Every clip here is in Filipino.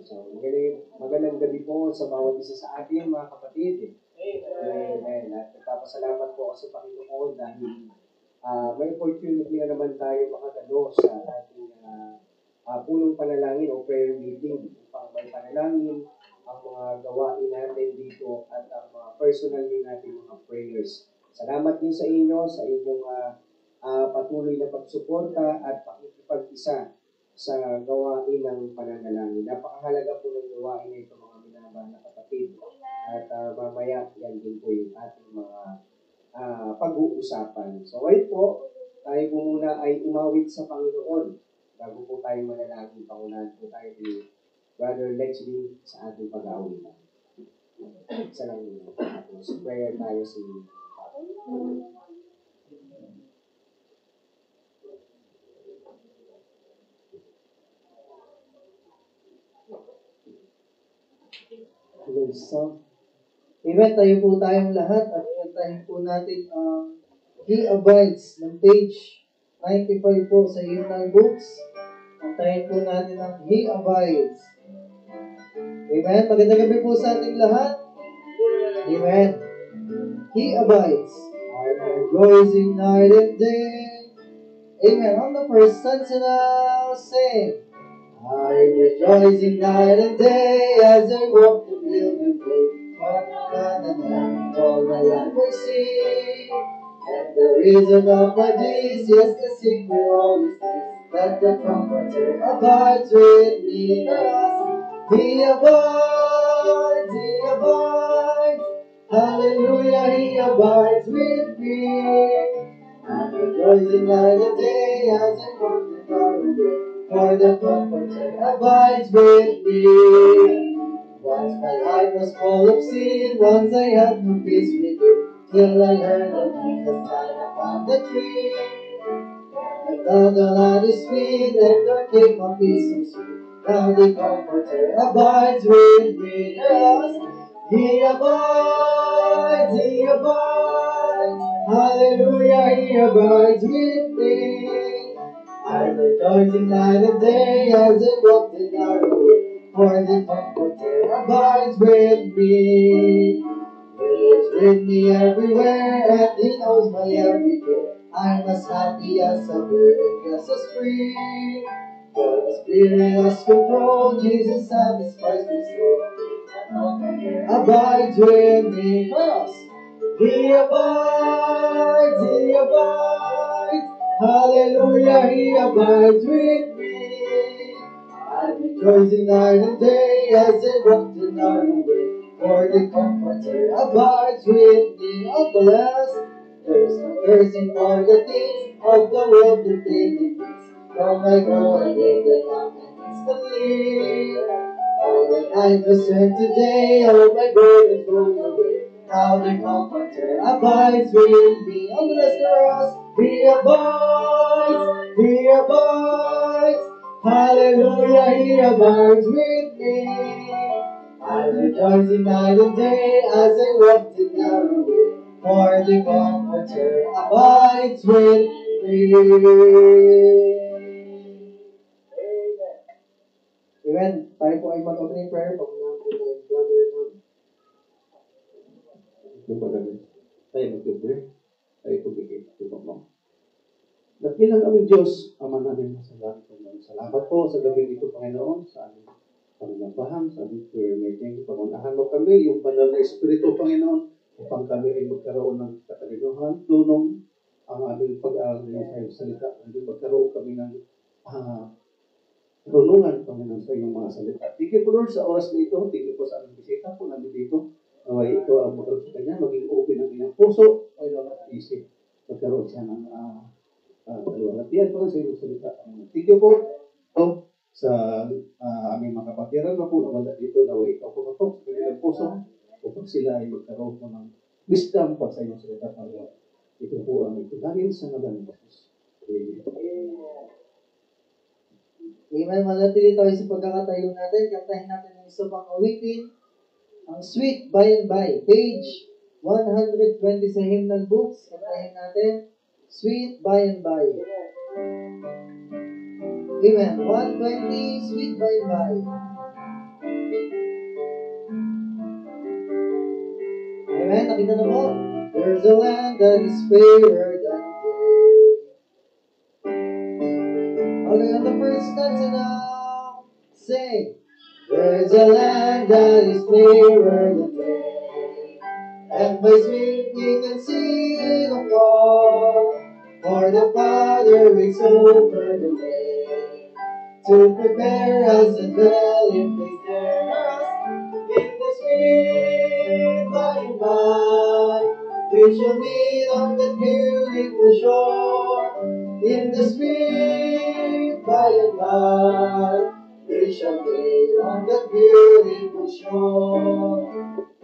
So, magandang gabi po sa bawat isa sa atin, mga kapatid. Amen. At nagpapasalamat po ako sa Panginoon dahil may opportunity na naman tayo makadalo sa ating punong panalangin o prayer meeting upang may panalangin ang mga gawain natin dito at ang mga personal din natin mga prayers. Salamat din sa inyo, sa inyong patuloy na pagsuporta at pakikipag-isa sa gawain ng pananalangin. Napakahalaga po ng gawain na ito, mga minamahal na kapatid. At mamaya, yan din po yung ating mga pag-uusapan. So, ngayon po, tayo po muna ay umawit sa Panginoon. Bago po tayo manalangin, pangunahan po tayo ni Brother Lexley sa ating pag-aawit. Isa lang muna. Tapos, prayer tayo sa inyo. Amen. Tayo po tayong lahat at ikantahin po natin ang He Abides ng page 95 po sa hymnal books. Kantahin po natin ang He Abides. Amen. Magandang gabi po sa ating lahat. Amen. He abides. I'm rejoicing night and day. Amen. On the first sense now sing. I'm rejoicing night and day as I walk the field way. God and all my life I see. And the reason of my days, yes, the secret always is that the Comforter abides with me. He abides, He abides. Hallelujah, He abides with me. I'm rejoicing night and day as I walk the narrow way. For the Comforter abides with me. Once my life was full of sin, once I had no peace with you, till I heard of Jesus sign upon the tree. I felt the land is sweet, and the came of peace so sweet. Now the Comforter abides with me. Yes, He abides, He abides. Hallelujah, He abides with me. I'm rejoicing night and day as I walk the narrow way. For the Comforter abides with me. He is with me everywhere, and He knows my every day. I'm as happy as a bird, just as free. But the Spirit has control, Jesus satisfies my soul. Abides with me. Cross. He abides, He abides. Hallelujah, He abides with me. I'm rejoicing night and day as I walk the narrow way. For the Comforter abides with me. Oh, blessed. There's no thirsting for the things of the world that daily needs. From I go and in the lamp instantly. All that I discern today, all my burdens rolled away. Now the Comforter abides with me. Oh, bless the cross. He abides, He abides. Hallelujah, He abides with me. I rejoice in night and day as I walk the narrow way. For the Comforter abides with me. Amen. Tayo po ay mag-opening prayer. Pag-unahan po tayo, brother. Yung pagkakas, tayo mag-pray, tayo pag-ikip, mo. Dakilang aming Diyos, Ama namin masalamat po. Salamat po sa gabi dito, Panginoon, sa aming pananabahan, sa aming prayer meeting. Pangunahan mo kami, yung banal na Espiritu, Panginoon, upang kami ay magkaroon ng katalinuhan, tunong ang aming pag-aaral sa iyong salita. Hindi magkaroon kami ng karunungan, Panginoon, sa iyong mga salita. Thank you po, Lord, sa oras na ito. Thank you po sa aming bisita po namin dito. Naway ito ang magkaroon sa kanya, maging open ang inyong puso, ay at isip. Magkaroon siya ng kaluwalhatian po sa iyong salita. Thank you po sa aming mga kapatiran na po na wala dito. Naway ikaw po sa kanilang puso upang sila ay magkaroon po ng wisdom pa sa iyong salita. Ito po ang itunangin sa ngalan ng Jesus. Amen. Manatili tayo sa pagkakatayo natin. Kantahin natin ang isa pang awitin. Ang Sweet By and By. Page 120 sa hymnal books. Kantahin natin. Sweet By and By. Amen. 120, Sweet By and By. Amen. Nakita na mo? There's a land that is fairer than day. Okay, on the first stanza now, sing. There's a land that is fairer than day, and by sweet you can see it afar. For the Father waits over the way to prepare us a dwelling place there. In the sweet by and by, we shall meet on the beautiful shore. In the sweet by and by, we shall meet on the beautiful shore.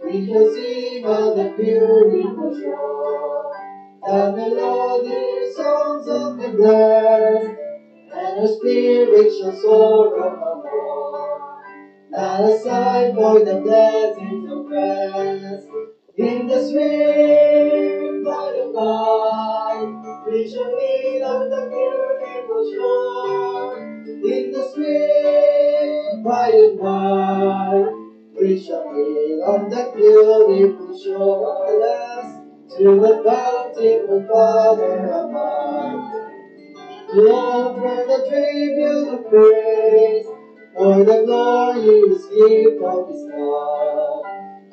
We shall sing on the beautiful shore the melodious songs of the blessed, and our spirit shall soar evermore. Not a sign for the blessings of rest. In the sweet by and by, we shall meet on the beautiful shore. In the sweet by and by, we shall meet on the beautiful shore. Alas, to the bountiful Father above, to offer the tribute of praise for the glorious gift of His love,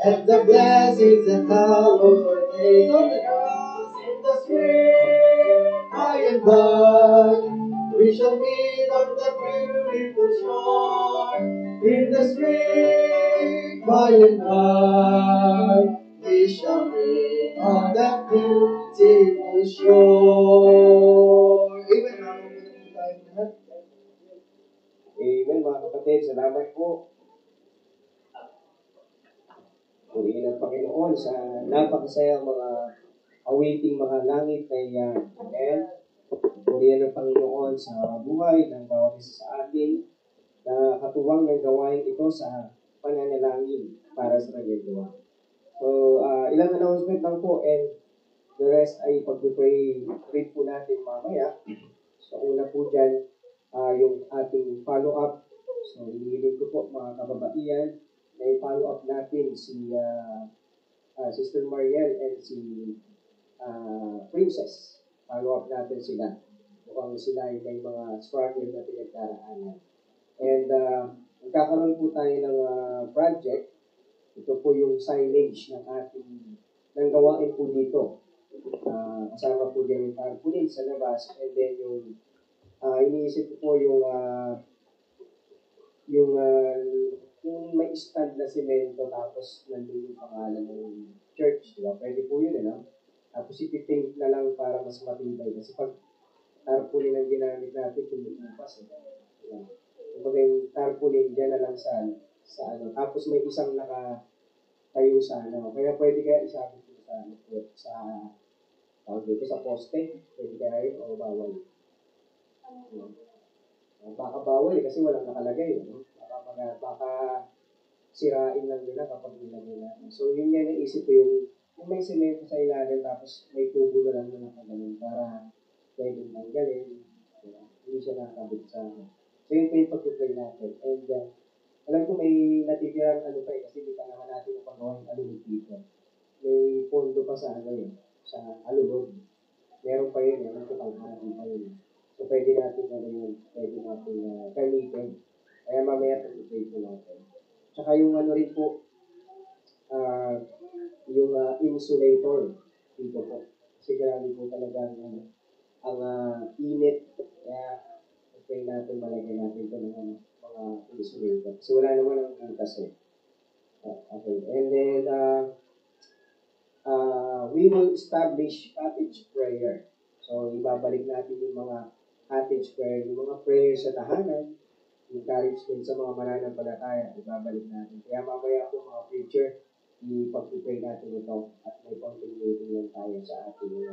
and the blessings that hallow our days on the cross. In the sweet by and by, we shall meet on the beautiful shore. In the sweet by and by, we shall meet on the beautiful shore. Amen. Amen, mga kapatid. Salamat po. Purihin ang Panginoon sa napakasayang mga awiting mga langit na iyan. Amen. Purihin ang Panginoon sa buhay ng bawat isa sa atin na katuwang ng gawain ito sa pananalangin para sa kanyang gawa. So, ilang announcement lang po and the rest ay pag-pray po natin mamaya. So, una po dyan, yung ating follow-up. So, hinihiling ko po mga kababaihan na-follow up natin si Sister Mariel and si Princess. Follow up natin sila. Mukhang sila ay may mga struggle na pinagdaraanan. And magkakaroon po tayo ng project. Ito po yung signage ng gawain po dito. Kasama po dyan yung tarpaulin sa labas, and then yung iniisip ko po yung may stand na semento tapos nandun yung pangalan ng church, di ba? Pwede po yun, Tapos ipipaint na lang para mas matibay. Kasi pag tarpaulin ang ginamit natin, kumukupas, Diba? Kumbaga yung tarpaulin dyan na lang sa Tapos may isang tayo sa Kaya pwede kaya isabit ko sa poste. Pwede kaya yun o bawal. Baka bawal kasi walang nakalagay. Baka sirain lang nila kapag nilagay natin. So yun yan naisip ko yung may semento sa ilalim tapos may tubo na lang na nakagaling para pwedeng tanggalin. Hindi siya nakakabit sa So yun po yung pag-play natin. And alam ko may natitirang kasi di pa naman natin napagawa yung alulog dito. May pondo pa sa sa alulog. Meron pa yun, may pagkakaroon pa yun. So pwede natin gamitin. Kaya mamaya pag-play po natin. Tsaka yung rin po, yung insulator dito po. Kasi grabe po talaga ang init. Kaya pwede natin malagyan natin ito ng mga insulator. Kasi wala naman ang butas Okay. And then, we will establish cottage prayer. So, ibabalik natin yung mga cottage prayer, yung mga prayer sa tahanan, encouragement sa mga mananampalataya, ibabalik natin. Kaya mamaya po mga preacher, ipag-pray natin ito at may continuity lang tayo sa ating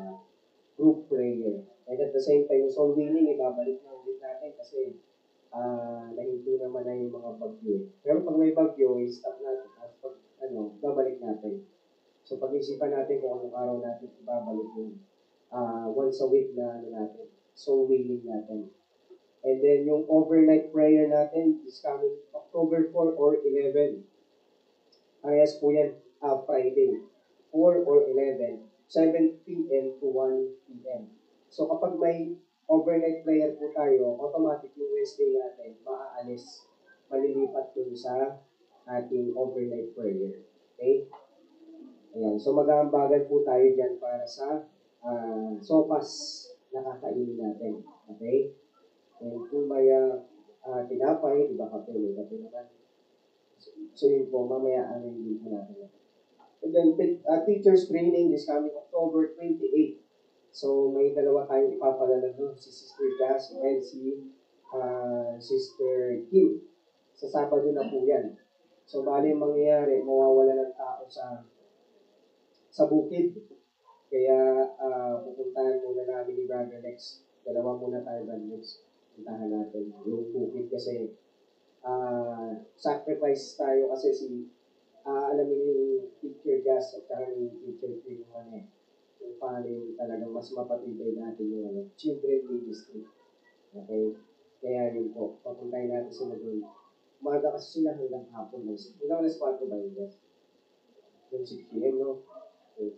group prayer. And at the same time, yung soul winning, ibabalik na ulit natin kasi nahinto naman na yung mga bagyo. Pero pag may bagyo, i-stop natin. At pag, babalik natin. So, pag-isipan natin kung anong araw natin ibabalik yung once a week na natin. Soul winning natin. And then, yung overnight prayer natin is coming October 4 or 11. Parehas po yan, Friday. 4 or 11. 7 p.m. to 1 p.m. So, kapag may overnight prayer po tayo, automatic yung Wednesday natin, maaalis, malilipat dun sa ating overnight prayer. Okay? Ayan. So, mag-aambagan po tayo dyan para sa sopas na kakainin natin. Okay? And kung may tinapay, di ba kape, may kape naman. So, yun po, mamaya din po natin. And then, teacher's training is coming October 28. So, may dalawa tayong ipapalala doon, si Sister Jazz and si Sister Kim. Sa Sabado na po yan. So, bali mangyayari, mawawala ng tao sa bukid. Kaya, pupuntahan muna namin ni Brother Lex. Dalawa muna tayo, Brother Lex. Puntahan natin. Yung bukid kasi, sacrifice tayo kasi alam niyo yung Teacher Jazz at saka yung Teacher Kim kung paano yung talagang mas mapatibay natin yung children ministry. Okay? Kaya yun po, papuntahin natin sila doon. Umaga kasi sila hanggang hapon. Hanggang alas 4 ba yun? Yung 6 p.m. no? Okay.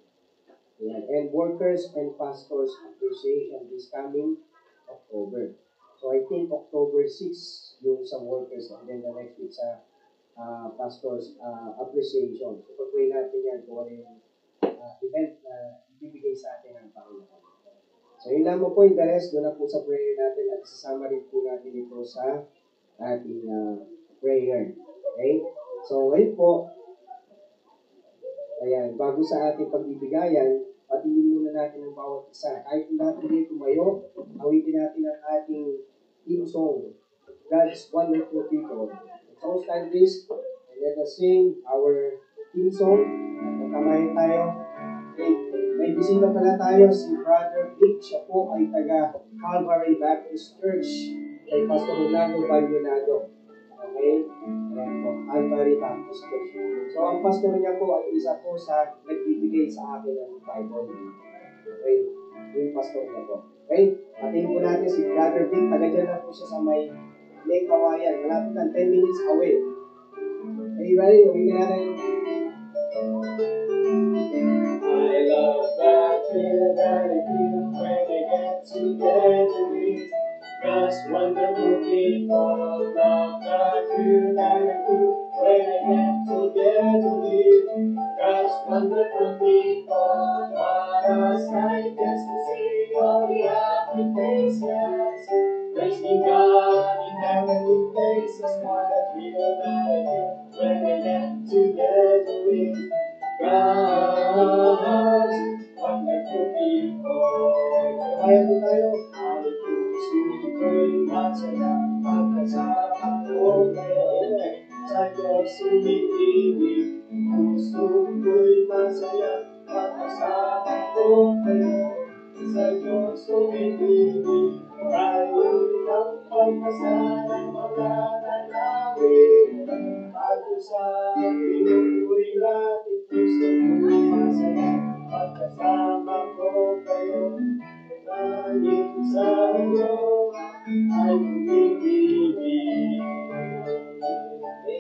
Ayan. And Workers and Pastors Appreciation is coming October. So I think October 6 yung sa workers and then the next week sa Pastors Appreciation. So pag-pray natin yan kung ano yung event na ibibigay sa atin ng Panginoon. So yun lamang po yung the rest. Doon na po sa prayer natin at sasama rin po natin ito sa ating prayer. Okay? So ngayon po, ayan, bago sa ating pagbibigayan, patingin muna natin ang bawat isa. Kahit natin dito tumayo, awitin natin ang ating team song, God's Wonderful People. So stand please, and let us sing our team song. Magkamayan tayo. Okay. May bisita pala tayo, si Brother Vic. Siya po ay taga Calvary Baptist Church kay Pastor Rolando Balyonado. Okay? Ayan po, Calvary Baptist Church. So, ang pastor niya po ay isa po sa nagbibigay sa akin ng Bible. Okay? Yung pastor niya po. Okay? Atin po natin si Brother Vic. Taga dyan na po siya sa may Lake Kawayan. Malapit na 10 minutes away. Okay? Are you ready? Okay ka natin. I love that feeling that I feel when I get together with just wonderful people. Love that feeling that I feel when I get together with just wonderful people. What a sight just to see all the happy faces, praising God in heavenly places. What a thrill that I feel when I get together with God's wonderful people. Kaya po tayo. Ang puso ko'y masaya pagkasama ko kayo. Sa Diyos umiibig, puso ko'y masaya pagkasama ko kayo. Sa Diyos umiibig, tayo'y ng pagkasalang mga nanawin. Bago sa pinupuri natin, puso ko'y masaya pagkasama ko kayo. Dahil sa iyo ay umibig.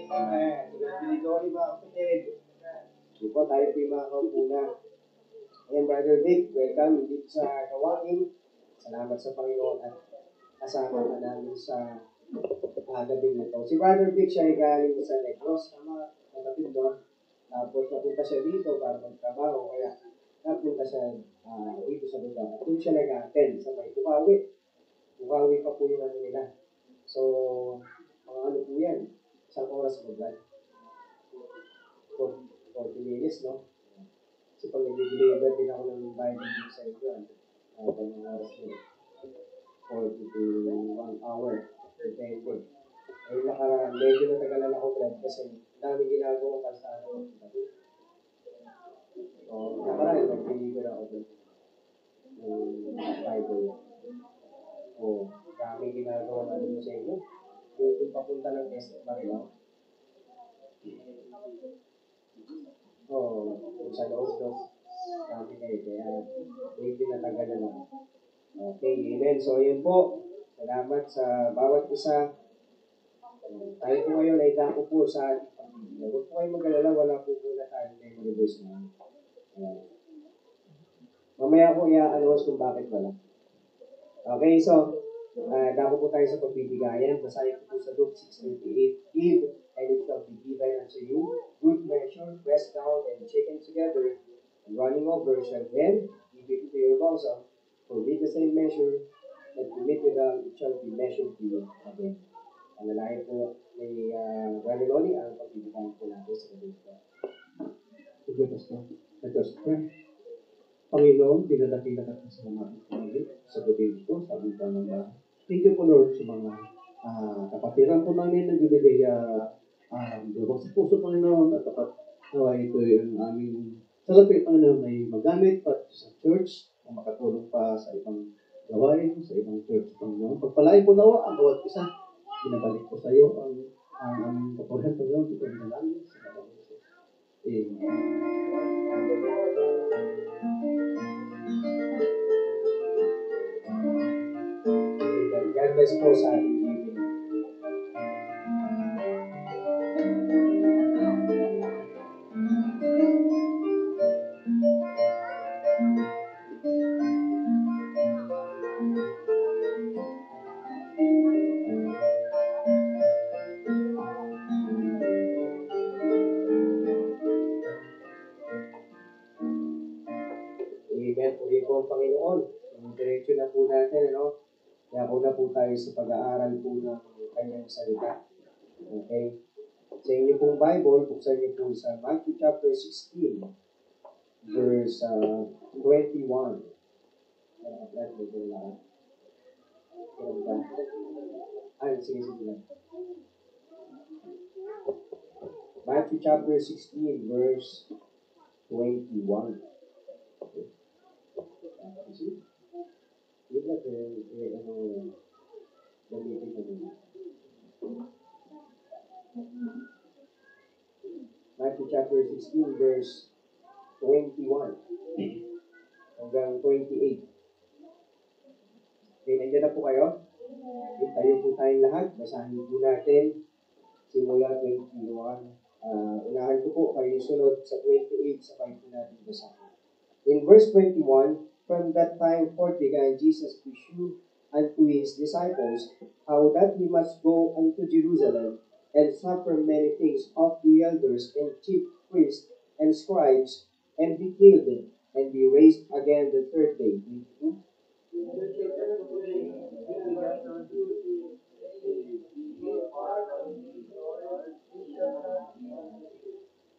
Amen. Pinigori mga kapatid. Hindi po tayo po yung mga kaupuna. Ayan, Brother Vic, welcome dito sa gawain. Salamat sa Panginoon at kasama ka namin sa gabing ito. Si Brother Vic siya ay galing sa Negros, tama, kapatid doon. Tapos napunta siya dito para magtrabaho, kaya napunta siya dito sa lugar. At doon siya nag-attend sa may Bukawi. Bukawi pa po yung ano nila. So, mga ano po yan, isang oras po ba? 40 minutes, no? Kasi pag nag-deliver din ako ng Bible dito sa inyo, mga oras mo, 40 to 1 hour. Depende. Ay, medyo natagalan ako, Brad, kasi daming ginagawa pa sa ano. So, nakaraan, nag-deliver ako doon ng Bible. O, daming ginagawa na doon sa inyo. Yung papunta ng SM Marilao. Kung sa loob doon, dami kayo. Kaya, medyo natagalan ako. Okay, amen. So, yun po. Salamat sa bawat isa. Tayo po ngayon ay dako po sa ating pamilya. Huwag po kayo mag-alala, wala po po na tayo memory verse na. Mamaya ko i-announce kung bakit wala. Okay, so, dako po tayo sa pagbibigayan. Basahin ko po sa Luke 6:38. Give, and it shall be given unto you. Good measure, pressed down, and shaken together, and running over, shall men give it to your bosom. For with the same measure that you meet with them, it shall be measured to you again. Alalahin po ni Brother Loni ang pagbibigayan po natin sa gabi ko. Sige, Pastor. Let us pray. Panginoon, pinadakila ka sa mga sa gabi ito, sa bintang ng bahay. Thank you po, Lord, sa mga kapatiran po namin na bibigay sa puso, Panginoon, at tapat ito yung aming salapi, Panginoon, ay magamit at sa church, na makatulong pa sa ibang gawain, sa ibang church, Panginoon. Pagpalain po nawa ang bawat isa, binabalik po sa iyo ang aming kapurihan, Panginoon, ito ang dalangin sa Panginoon Jesus. God bless po sa ating giving. Amen. Puri po ang Panginoon. Diretso na po natin, ano? Kaya po na po tayo sa pag-aaral po ng kanyang salita. Okay? Sa inyo pong Bible, buksan niyo po sa Matthew chapter 16, verse 21. Sige lang. Matthew chapter 16, verse 21. Okay. Yun na, gamitin mo muna. Matthew chapter 16, verse 21 hanggang 28. Okay, nandiyan na po kayo? Okay, tayo po tayong lahat. Basahin po natin simula 21 po kayo sunod sa 28 sa Bible natin basahin. In verse 21, from that time forth began Jesus to shew unto his disciples how that he must go unto Jerusalem and suffer many things of the elders and chief priests and scribes, and be killed, and be raised again the third day. 22.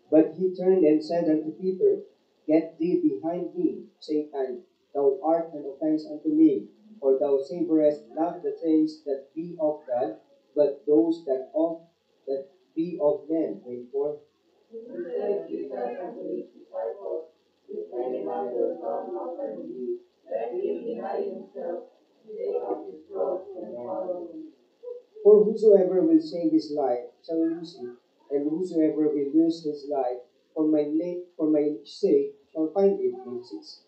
But he turned and said unto Peter, Get thee behind me, Satan, thou art an offense unto me, for thou savorest not the things that be of God, but those that be of men. 24. For whosoever will save his life shall lose it, and whosoever will lose his life for my sake shall find it. 26.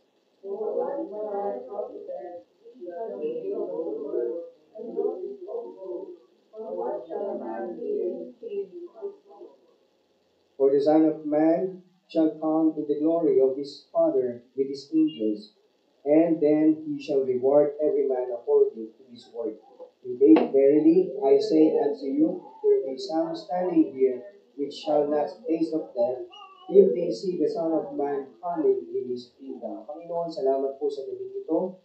For the Son of Man shall come in the glory of his Father with his angels, and then he shall reward every man according to his work. 28. Verily I say unto you, there be some standing here which shall not taste of death, till they see the Son of Man coming in his kingdom. Panginoon, salamat po sa gabing ito.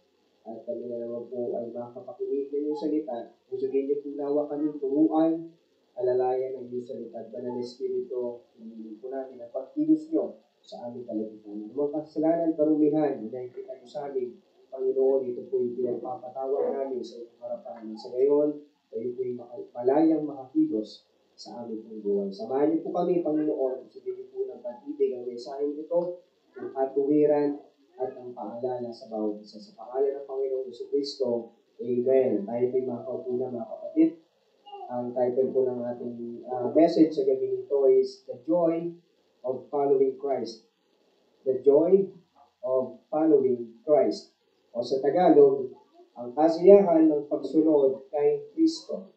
At kami na naman po ay makapakinig ng iyong salita. Usugin niyo po nawa kami turuan, alalayan ng iyong salita. At Banal na Espiritu, hinihintay po namin ang pagkilos niyo sa aming kalagitnaan. Mga kasalanan, karumihan, hinahintay kayo sa amin. Panginoon, ito po yung pinagpapatawag namin sa iyong harapan. Sa gayon, kayo po yung malayang makakilos sa aming pong buhay. Samahan niyo po kami, Panginoon. Usugin niyo po ng pag-ibig ang mensaheng ito, ang katuwiran, at ang paalala sa bawat isa. Sa pangalan ng Panginoong Jesucristo, Amen. Tayo po'y makaupo na, mga kapatid. Ang title po ng ating message sa gabi ito is The Joy of Following Christ. The Joy of Following Christ. O sa Tagalog, ang kasiyahan ng pagsunod kay Kristo.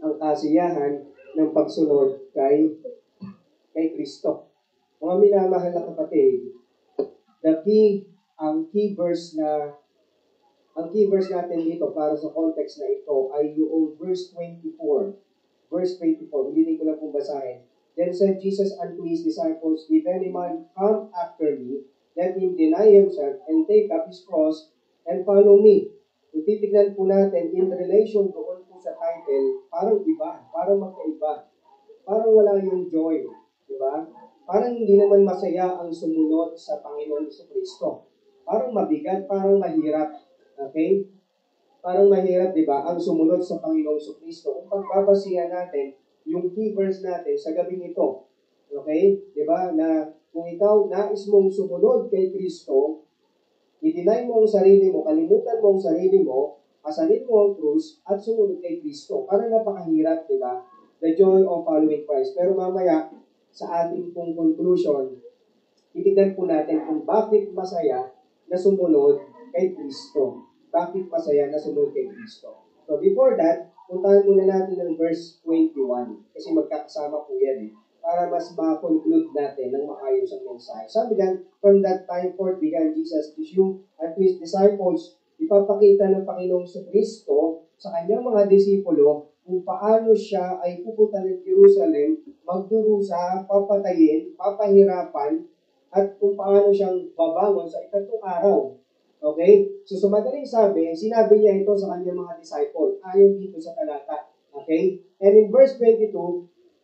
Ang kasiyahan ng pagsunod kay Kristo. Mga minamahal na kapatid, ang key verse natin dito para sa context na ito ay yung verse 24. Verse 24, ulitin ko lang pong basahin. Then said Jesus unto his disciples, If any man come after me, let him deny himself and take up his cross and follow me. Kung titignan po natin in relation doon po sa title, parang iba, parang magkaiba. Parang wala yung joy, di ba? Parang hindi naman masaya ang sumunod sa Panginoon Jesucristo. Parang mabigat, parang mahirap. Okay? Parang mahirap, di ba, ang sumunod sa Panginoon Jesucristo. Kung pagbabasihan natin, yung key verse natin sa gabing ito, okay? Di ba, na kung ikaw nais mong sumunod kay Kristo, i-deny mo ang sarili mo, kalimutan mo ang sarili mo, asalin mo ang krus, at sumunod kay Kristo. Parang napakahirap, di ba? The joy of following Christ. Pero mamaya, sa ating pong conclusion, titignan po natin kung bakit masaya na sumunod kay Kristo. Bakit masaya na sumunod kay Kristo. So before that, puntahan muna natin ang verse 21. Kasi magkakasama po yan para mas ma-conclude natin ng maayos ang mensahe. Sabi diyan, from that time forth began Jesus to shew unto his disciples, ipapakita ng Panginoong Kristo sa kanyang mga disipulo kung paano siya ay pupunta ng Jerusalem, magdurusa, papatayin, papahirapan, at kung paano siyang babangon sa ikatlong araw. Okay? So, madaling sinabi niya ito sa kanyang mga disciple, ayon dito sa talata. Okay? And in verse 22,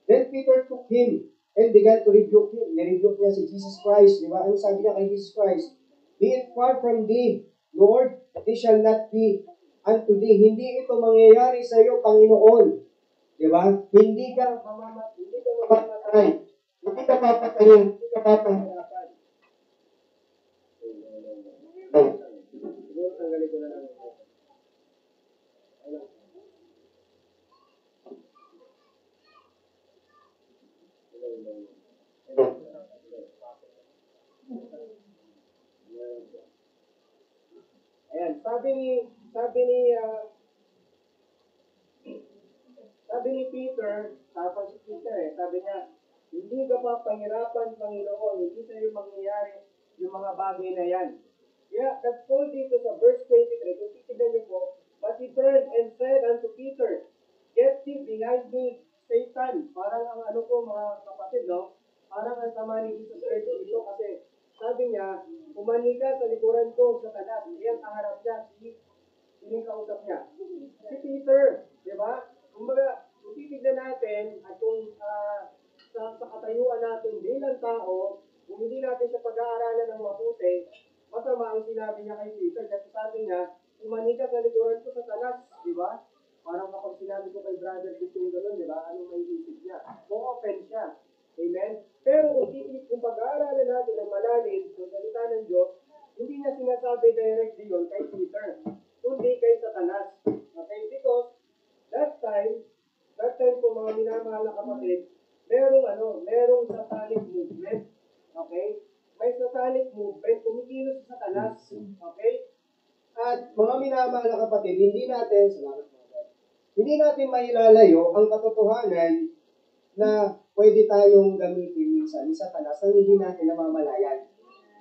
then Peter took him and began to rebuke him. Nirebuke niya si Jesus Christ. Di ba? Ang sabi niya kay Jesus Christ, Be it far from thee, Lord, that it shall not be unto thee. Hindi ito mangyayari sa iyo, Panginoon. Di ba? Hindi ka mamamatay. Hindi ka papatayin. Hindi ka papahirapan. Siguro tanggalin ko na lang. Ayan, sabi ni Peter, sabi niya, hindi ka mga pahirapan, Panginoon, hindi sa'yo mangyayari yung mga bagay na yan. Yeah, that's told dito sa verse 23. Kung titignan niyo po, but he turned and said unto Peter, get thee behind me, Satan. Parang ang ano po mga kapatid, no? Parang ang sama ni Jesus Christ dito kasi sabi niya, umani ka sa likuran ko, Satanas. Iyang kaharap niya, sino kausap niya? Si Peter, di ba? Kumbaga, kung titignan natin at kung sa katayuan natin bilang tao, kung hindi natin siya pag-aaralan ng mabuti, masama ang sinabi niya kay Peter. Kasi sabi niya, umani ka sa likuran ko, Satanas. Di ba? Parang kapag sinabi ko kay brother dito yung gano'n, di ba? Anong may isip niya? Ma-offend siya. Amen? Pero kung pag-aaralan natin ng malalim sa salita ng Diyos, hindi niya sinasabi directly yun kay Peter, kundi kay Satanas. Okay? Because that time po mga minamahal na kapatid, merong satanic movement. Okay? May satanic movement, kumikilos sa Satanas. Okay? At mga minamahal na kapatid, hindi natin mailalayo ang katotohanan na pwede tayong gamitin minsan ni Satanas na hindi natin namamalayan.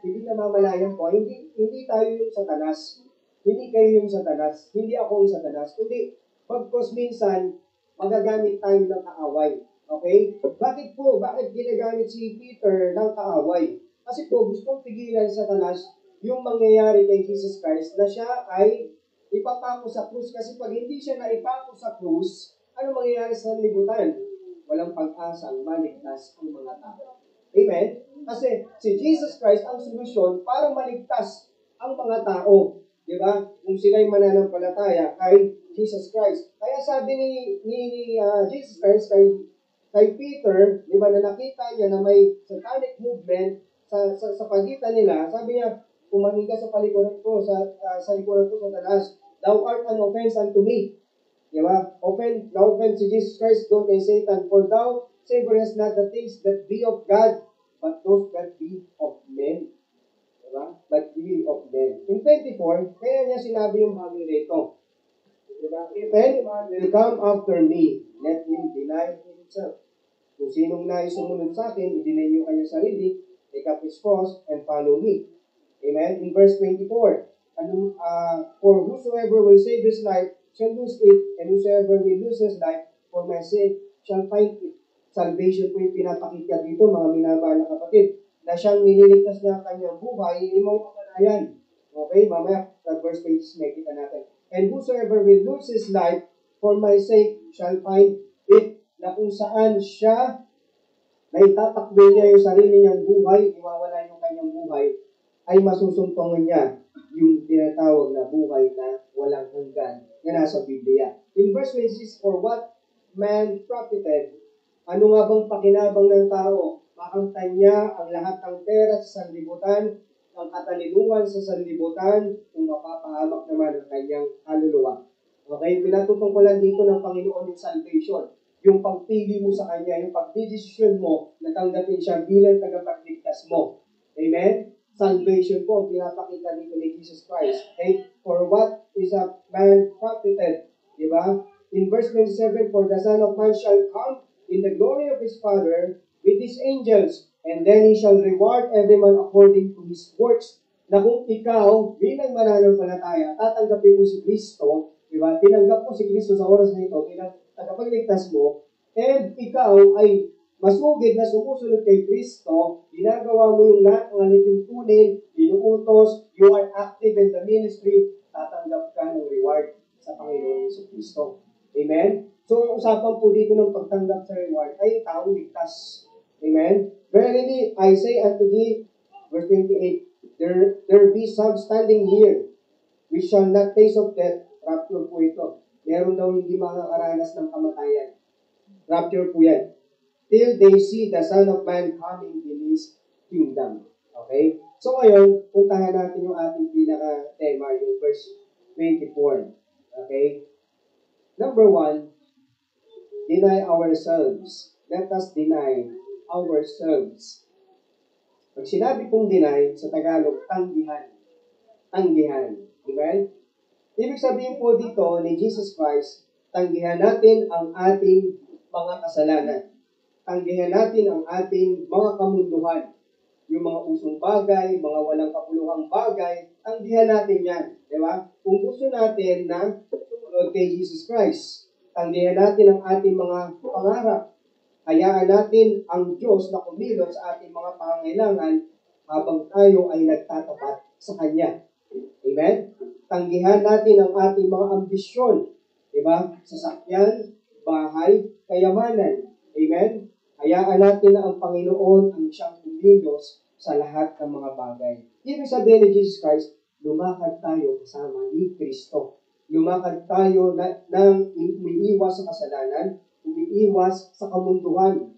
Hindi namamalayan po, hindi tayo yung Satanas. Hindi kayo yung Satanas. Hindi ako yung Satanas. Kundi, pagkos minsan, magagamit tayo ng kaaway. Okay? Bakit ginagamit si Peter ng kaaway? Kasi po, gustong pigilan sa Satanas yung mangyayari kay Jesus Christ na siya ay ipapako sa krus. Kasi pag hindi siya naipako sa krus, ano mangyayari sa libutan? Walang pag-asang maligtas ang mga tao. Amen? Kasi si Jesus Christ ang solusyon para maligtas ang mga tao. Di ba? Kung sila'y mananampalataya kay Jesus Christ. Kaya sabi ni Jesus Christ kay Peter, di ba, na nakita niya na may satanic movement sa pagitan nila, sabi niya, umani ka sa palikuran ko, sa likuran ko, Satanas, thou art an offense unto me. Di ba? Na-offend si Jesus Christ doon kay Satan, for thou savorest not the things that be of God, but those that be of men. Di ba? But be of men. In 24, kaya niya sinabi yung bagay rito. Di ba? If any man will come after me, let him deny himself. Kung sinong nais sumunod sa akin, i-deny niyo kanyang sarili, take up his cross, and follow me. Amen? In verse 24, for whosoever will save his life shall lose it, and whosoever will lose his life for my sake shall find it. Salvation po yung pinapakita dito, mga minamahal na kapatid, na siyang nililigtas niya ang kanyang buhay, hindi mo makalayan. Okay, mamaya, sa verse 20, makita natin. And whosoever will lose his life for my sake shall find it, na kung saan siya, na itatakbo niya yung sarili niyang buhay, iwawala yung kanyang buhay, ay masusumpungan niya yung tinatawag na buhay na walang hanggan na nasa Biblia. In verse 26, for what man profited, ano nga bang pakinabang ng tao? Makamtan niya ang lahat ng pera sa sanlibutan, ang katalinuhan sa sanlibutan, kung mapapahamak naman ang kanyang kaluluwa. Okay, pinatutungkulan dito ng Panginoon yung salvation. Yung pagpili mo sa Kanya, yung pagdidesisyon mo na tanggapin siya bilang tagapagligtas mo. Amen? Salvation po ang pinapakita dito ni Jesus Christ. Okay? For what is a man profited? Diba? In verse 27, for the Son of Man shall come in the glory of His Father with His angels, and then He shall reward every man according to his works. Na kung ikaw, bilang mananampalataya, tatanggapin mo si Kristo, diba? Tinanggap mo si Kristo sa oras na ito, bilang tagapagligtas mo, and ikaw ay masugid na sumusunod kay Kristo, ginagawa mo yung lahat ng alituntunin, inuutos, you are active in the ministry, tatanggap ka ng reward sa Panginoon sa Kristo. Amen? So, usapan po dito ng pagtanggap sa reward ay taong ligtas. Amen? Verily, I say unto thee, verse 28, there be some standing here, which shall not taste of death, rapture po ito. Meron daw hindi makakaranas ng kamatayan. Rapture po yan. Till they see the Son of Man coming in His kingdom. Okay? So ngayon, puntahan natin yung ating pinaka-tema, yung verse 24. Okay? Number 1, deny ourselves. Let us deny ourselves. Pag sinabi kong deny, sa Tagalog, tanggihan. Tanggihan. Diba? Ibig sabihin po dito ni Jesus Christ, tanggihan natin ang ating mga kasalanan. tanggihan natin ang ating mga kamunduhan. Yung mga usong bagay, mga walang kapuluhang bagay, tanggihan natin yan. Di ba? Kung gusto natin na sumunod kay Jesus Christ, tanggihan natin ang ating mga pangarap. Hayaan natin ang Diyos na kumilos sa ating mga pangangailangan habang tayo ay nagtatapat sa Kanya. Amen? Tanggihan natin ang ating mga ambisyon. Diba? Sasakyan, bahay, kayamanan. Amen? Hayaan natin na ang Panginoon ang siyang kumilos sa lahat ng mga bagay. Ibig sabihin ni Jesus Christ, lumakad tayo kasama ni Kristo. Lumakad tayo nang umiiwas sa kasalanan, umiiwas sa kamunduhan.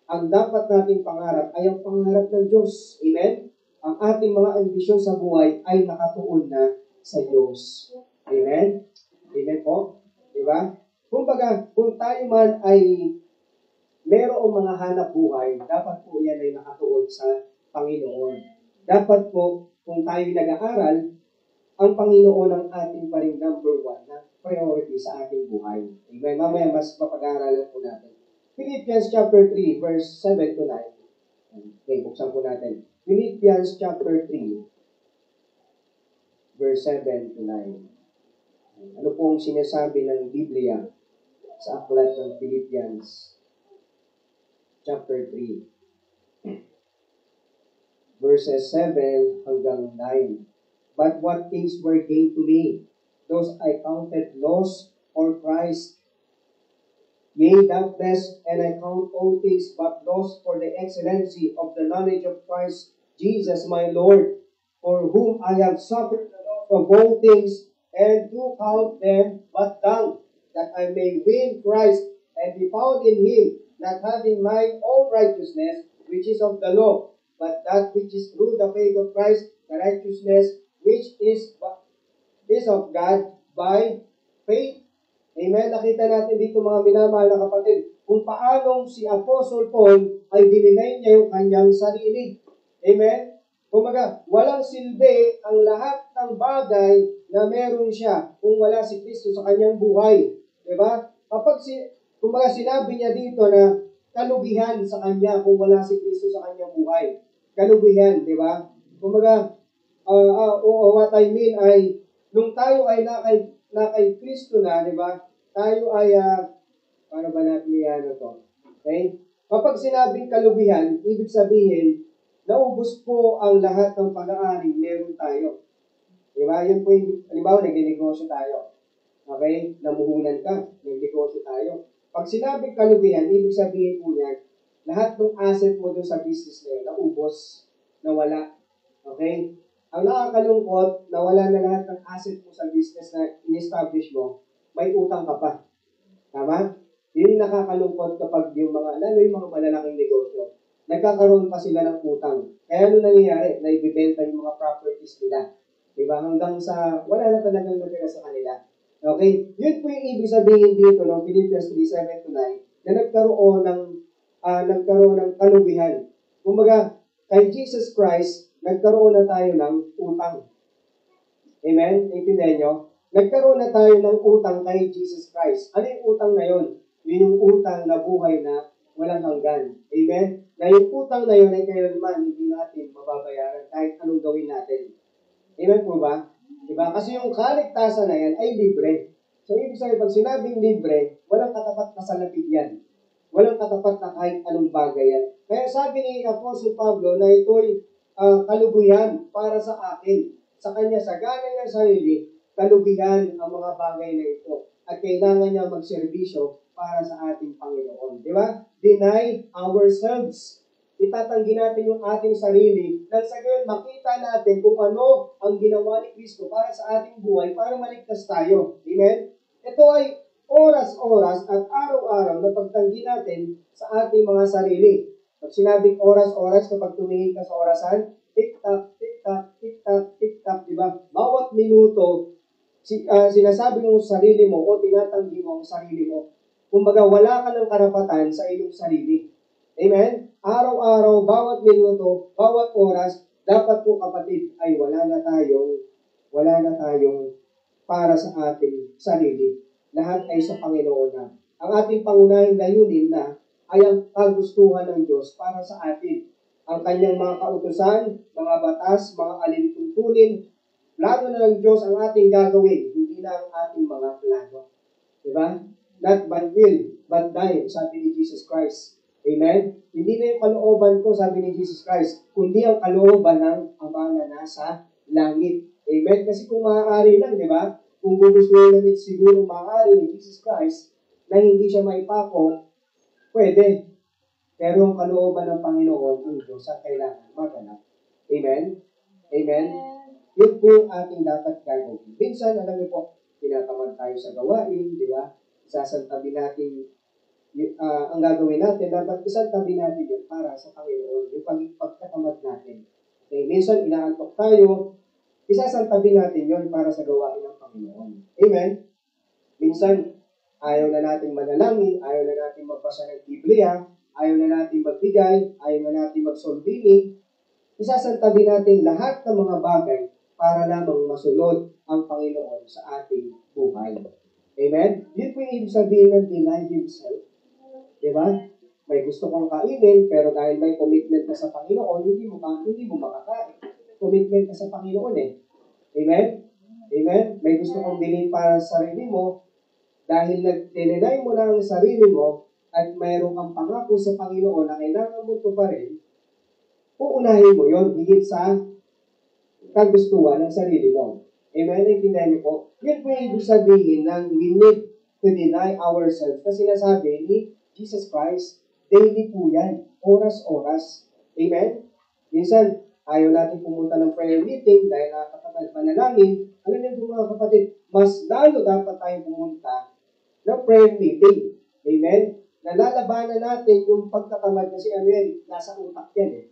Ang dapat nating pangarap ay ang pangarap ng Diyos. Amen? Ang ating mga ambisyon sa buhay ay nakatuon na sa Diyos. Amen? Amen po? Diba? Kumbaga, kung tayo man ay merong mga hanap buhay, dapat po yan ay nakatuon sa Panginoon. Dapat po, kung tayo nag-aaral, ang Panginoon ang ating pa rin number one na priority sa ating buhay. Amen? Mamaya mas mapag-aaralan po natin. Philippians chapter 3, verse 7 to 9. Okay, buksan po natin. Philippians chapter 3, verse 7 to 9. Ano pong sinasabi ng Biblia sa aklat ng Philippians chapter 3? Verses 7 hanggang 9. But what things were gained to me, those I counted loss or Christ. Yea, doubtless, and I count all things but loss for the excellency of the knowledge of Christ Jesus my Lord, for whom I have suffered the loss of all things, and do count them but dung, that I may win Christ, and be found in Him, not having my own righteousness, which is of the law, but that which is through the faith of Christ, the righteousness which is of God by faith. Amen? Nakita natin dito mga minamahal na kapatid, kung paanong si Apostle Paul ay dininay niya yung kanyang sarili. Amen? Kumaga, walang silbi ang lahat ng bagay na meron siya kung wala si Kristo sa kanyang buhay. Diba? Kapag kumaga sinabi niya dito na kalugihan sa kanya kung wala si Kristo sa kanyang buhay. Kalugihan, diba? Kumaga, what I mean ay, nung tayo ay na kay Kristo na, di ba? Tayo ay, paano ba natin yan ito? Okay? Kapag sinabing kalugihan, ibig sabihin, naubos po ang lahat ng pag-aari meron tayo. Di ba? Yun po yung, halimbawa, nag-negosyo tayo. Okay? Namuhunan ka, nag-negosyo tayo. Pag sinabing kalugihan, ibig sabihin po yan, lahat ng asset mo doon sa business na yun, naubos, nawala. Okay? Ang nakakalungkot, nawala na lahat ng asset mo sa business na in-establish mo, may utang ka pa. Tama? Yun yung nakakalungkot kapag yung mga, lalo yung mga malalaking negosyo, nagkakaroon pa sila ng utang. Kaya ano nangyayari? Naibibenta yung mga properties nila. Diba? Hanggang sa, wala na talagang natira sa kanila. Okay? Yun po yung ibig sabihin dito ng Philippians 3:7 to 9 na nagkaroon ng kalugihan. Kumbaga, kay Jesus Christ, nagkaroon na tayo ng utang. Amen? Intindihan nyo? Nagkaroon na tayo ng utang kay Jesus Christ. Ano yung utang na yun? Yun yung utang na buhay na walang hanggan. Amen? Na yung utang na yun ay kailanman hindi natin mababayaran kahit anong gawin natin. Amen po ba? Diba? Kasi yung kaligtasan na yan ay libre. So, ibig sabihin, pag sinabing libre, walang katapat na salapit yan. Walang katapat na kahit anong bagay yan. Kaya sabi ni Apostle Pablo na ito'y kalugihan para sa akin. Sa kanya, sa gana niya sarili, kalugihan ang mga bagay na ito. At kailangan niya magserbisyo para sa ating Panginoon. Di ba? Deny ourselves. Itatanggi natin yung ating sarili nang sa gayon makita natin kung ano ang ginawa ni Kristo para sa ating buhay para maligtas tayo. Amen? Ito ay oras-oras at araw-araw na pagtanggi natin sa ating mga sarili. Pag sinabing oras-oras, kapag tumingin ka sa orasan, tik-tak, tik-tak, tik-tak, tik-tak, di ba? Bawat minuto, sinasabi mo sa sarili mo o tinatanggi mo ang sarili mo. Kumbaga, wala ka ng karapatan sa iyong sarili. Amen? Araw-araw, bawat minuto, bawat oras, dapat po kapatid ay wala na tayong para sa ating sarili. Lahat ay sa Panginoon na. Ang ating pangunahing layunin na ay ang kagustuhan ng Diyos para sa atin. Ang kanyang mga kautusan, mga batas, mga alintuntunin, plano na ng Diyos ang ating gagawin, hindi na ang ating mga plano. Diba? Not but will, but die, sabi ni Jesus Christ. Amen? Hindi na yung kalooban ko, sabi ni Jesus Christ, kundi ang kalooban ng Ama na nasa langit. Amen? Kasi kung maaari lang, di ba? Kung gugustuhin na siguro maaari ni Jesus Christ na hindi siya maipako, pwede. Pero ang kalooban ng Panginoon, ang Diyos, ang kailangan maganap. Amen? Amen? Yun po yung ating dapat gagawin. Minsan, alam niyo po, tinatamad tayo sa gawain, di ba? Isasantabi natin ang gagawin natin, dapat isantabi natin yun para sa Panginoon, yung pagkatamad natin. Okay, minsan inaantok tayo, isasantabi natin yun para sa gawain ng Panginoon. Amen? Minsan, ayaw na natin manalangin, ayaw na natin magbasa ng Biblia, ayaw na natin magbigay, ayaw na natin mag-solving, isasantabi natin lahat ng mga bagay para lamang masunod ang Panginoon sa ating buhay. Amen? Yun po yung ibig sabihin ng deny himself. Diba? May gusto kong kainin, pero dahil may commitment ka sa Panginoon, hindi mo makakain. Commitment ka sa Panginoon eh. Amen? Amen? May gusto kong bilhin para sa sarili mo, dahil nag-deny mo na ang sarili mo, at mayroon kang pangako sa Panginoon na kailangan mo ito pa rin, uunahin mo yon higit sa kagustuhan ng sarili mo. Amen? Naintindihan niyo po? Yun po yung ibig sabihin ng we need to deny ourselves. Kasi nasabi ni Jesus Christ, daily po yan. Oras-oras. Amen? Minsan, ayaw natin pumunta ng prayer meeting dahil nakakatamad manalangin. Alam niyo po mga kapatid, mas lalo dapat tayong pumunta ng prayer meeting. Amen? Nalalabanan natin yung pagkatamad kasi ano yan, nasa utak yan eh.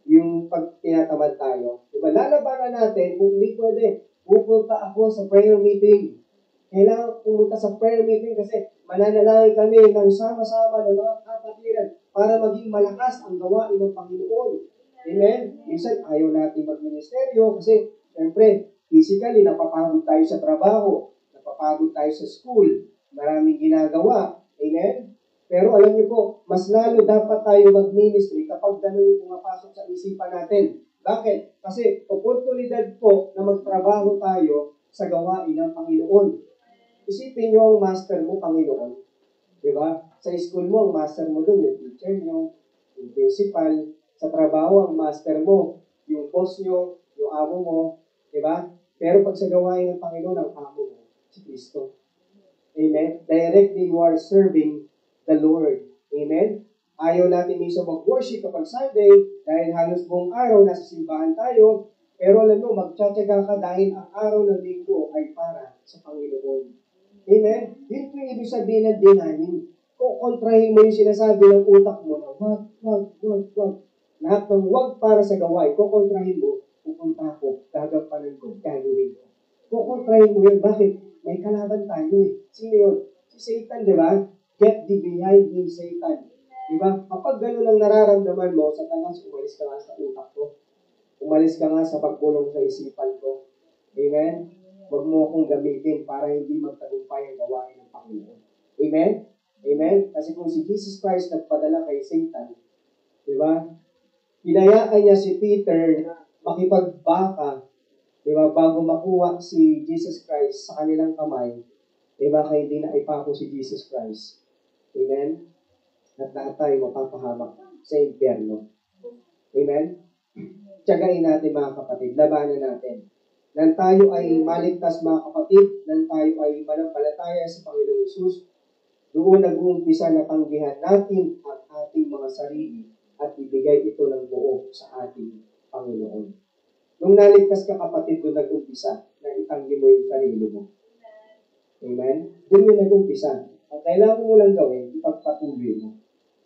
Yung pag tinatamad tayo. Diba? Lalabanan natin kung hindi pwede. Pupunta ako sa prayer meeting. Kailangan pumunta sa prayer meeting kasi mananalangin kami ng sama-sama ng mga kapatiran para maging malakas ang gawain ng Panginoon. Amen? Minsan, ayaw natin magministeryo kasi, siyempre, physically, napapagod tayo sa trabaho, napapagod tayo sa school, maraming ginagawa. Amen? Pero alam niyo po, mas lalo dapat tayo mag-ministry kapag gano'n yung pumapasok sa isipan natin. Bakit? Kasi oportunidad po na magtrabaho tayo sa gawain ng Panginoon. Isipin niyo ang master mo, Panginoon. Di ba? Sa school mo, ang master mo doon, yung teacher niyo, yung principal. Sa trabaho, ang master mo, yung boss niyo, yung amo mo. Di ba? Pero pag sa gawain ng Panginoon, ang amo mo, si Kristo. Amen? Directly you are serving the Lord. Amen? Ayaw natin minsan mag-worship kapag Sunday dahil halos buong araw nasa simbahan tayo. Pero alam mo, magtsatsaga ka dahil ang araw ng linggo ay para sa Panginoon. Amen? Yun po yung ibig sabihin ng denying. Kukontrahin mo yung sinasabi ng utak mo na wag. Lahat ng wag para sa gawain, kukontrahin mo, pupunta ako, gagampanan ko, gagawin ko. Kukontrahin mo yun. Bakit? May kalaban tayo eh. Sino yun? Si Satan, di ba? Get thee behind me, Satan. Diba? Kapag gano'n ang nararamdaman mo, Satanas, umalis ka nga sa utak ko. Umalis ka nga sa pagpulong sa isipan ko. Amen? Huwag mo akong gamitin para hindi magtagumpay ang gawain ng Panginoon. Amen? Amen? Kasi kung si Jesus Christ nagpadala kay Satan, diba? Hinayaan niya si Peter na makipagbaka, diba? Bago makuha si Jesus Christ sa kanilang kamay, diba? Kaya hindi na ipako si Jesus Christ. Amen? At lahat tayo mapapahamak sa impyerno. Amen? Tiyagain natin mga kapatid, labanan natin. Nang tayo ay maligtas mga kapatid, nang tayo ay manampalataya sa Panginoong Hesus, doon nag-uumpisa na tanggihan natin ang ating mga sarili at ibigay ito ng buo sa ating Panginoon. Nung naligtas ka kapatid, doon nag-umpisa na itanggi mo yung sarili mo. Amen? Doon yung nag-umpisa. Ang kailangan mo lang gawin, ipagpatuloy mo.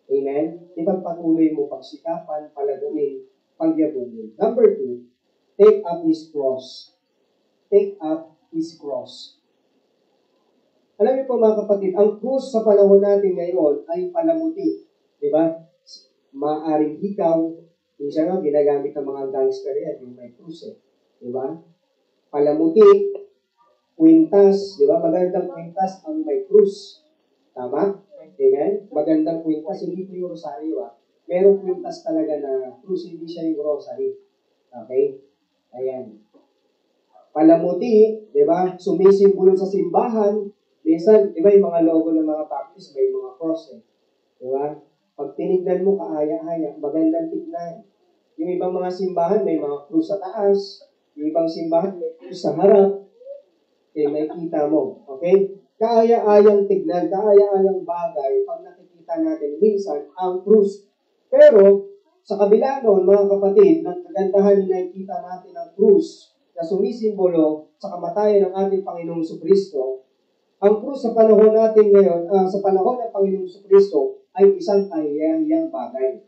Amen? Ipagpatuloy mo pagsikapan, palaguin, pagyabunin. Number 2, take up His cross. Take up His cross. Alam niyo po mga kapatid, ang krus sa panahon natin ngayon ay palamuti. Diba? Maaring hikaw, minsan nga ginagamit ng mga gangster yan, yung may krus eh. Diba? Palamuti, kwintas, diba? Magandang kwintas ang may krus. Tama? Amen? Magandang kwintas, hindi po yung rosaryo Merong kwintas talaga na krus, hindi siya yung rosary. Okay? Ayan. Palamuti, di ba? Sumisimbolo sa simbahan. Minsan, di ba yung mga logo ng mga baptist, may mga cross Di ba? Pag tinignan mo, kaaya-aya, magandang tignan. Yung ibang mga simbahan, may mga krus sa taas. Yung ibang simbahan, may krus sa harap. May kita mo. Okay? Kaaya-ayang tignan, kaaya-ayang bagay pag nakikita natin minsan ang krus. Pero, sa kabila noon, mga kapatid, ng kagandahan na nakikita natin ang krus na sumisimbolo sa kamatayan ng ating Panginoong Jesucristo, ang krus sa panahon natin ngayon, sa panahon ng Panginoong Jesucristo, ay isang kahiyahiyang bagay.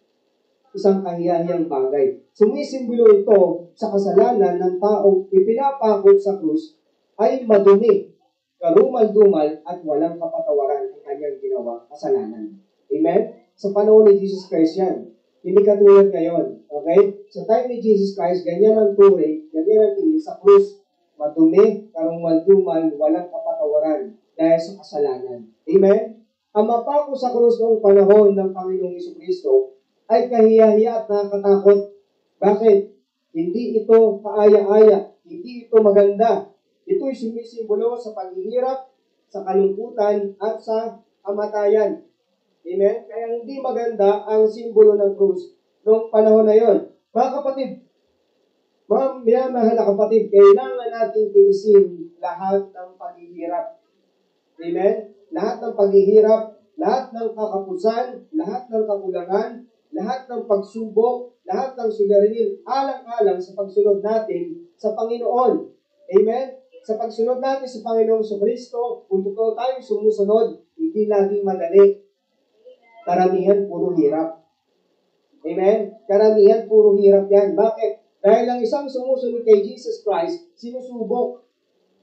Isang kahiyahiyang bagay. Sumisimbolo ito sa kasalanan ng taong ipinapakot sa krus ay madumi, karumal-dumal at walang kapatawaran ang kanyang ginawang kasalanan. Amen? Sa panahon ni Jesus Christ yan. Hindi katulad ngayon. Okay? Sa time ni Jesus Christ, ganyan ang turing, ganyan ang tingin sa krus. Madumi, karumal-dumal, walang kapatawaran dahil sa kasalanan. Amen? Ang mapako sa krus noong panahon ng Panginoong Jesucristo ay kahiyahiya at nakakatakot. Bakit? Hindi ito kaaya-aya. Hindi ito maganda. Ito'y sumisimbolo sa paghihirap, sa kalungkutan, at sa kamatayan. Amen? Kaya hindi maganda ang simbolo ng krus noong panahon na yon. Mga kapatid, mga minamahal na kapatid, kailangan natin tiisin lahat ng paghihirap. Amen? Lahat ng paghihirap, lahat ng kakapusan, lahat ng kakulangan, lahat ng pagsubok, lahat ng suliranin, alang-alang sa pagsunod natin sa Panginoon. Amen? Sa pagsunod natin sa Panginoong Jesucristo, kung totoo tayo sumusunod, hindi laging madali. Karamihan puro hirap. Amen? Karamihan puro hirap yan. Bakit? Dahil ang isang sumusunod kay Jesus Christ, sinusubok.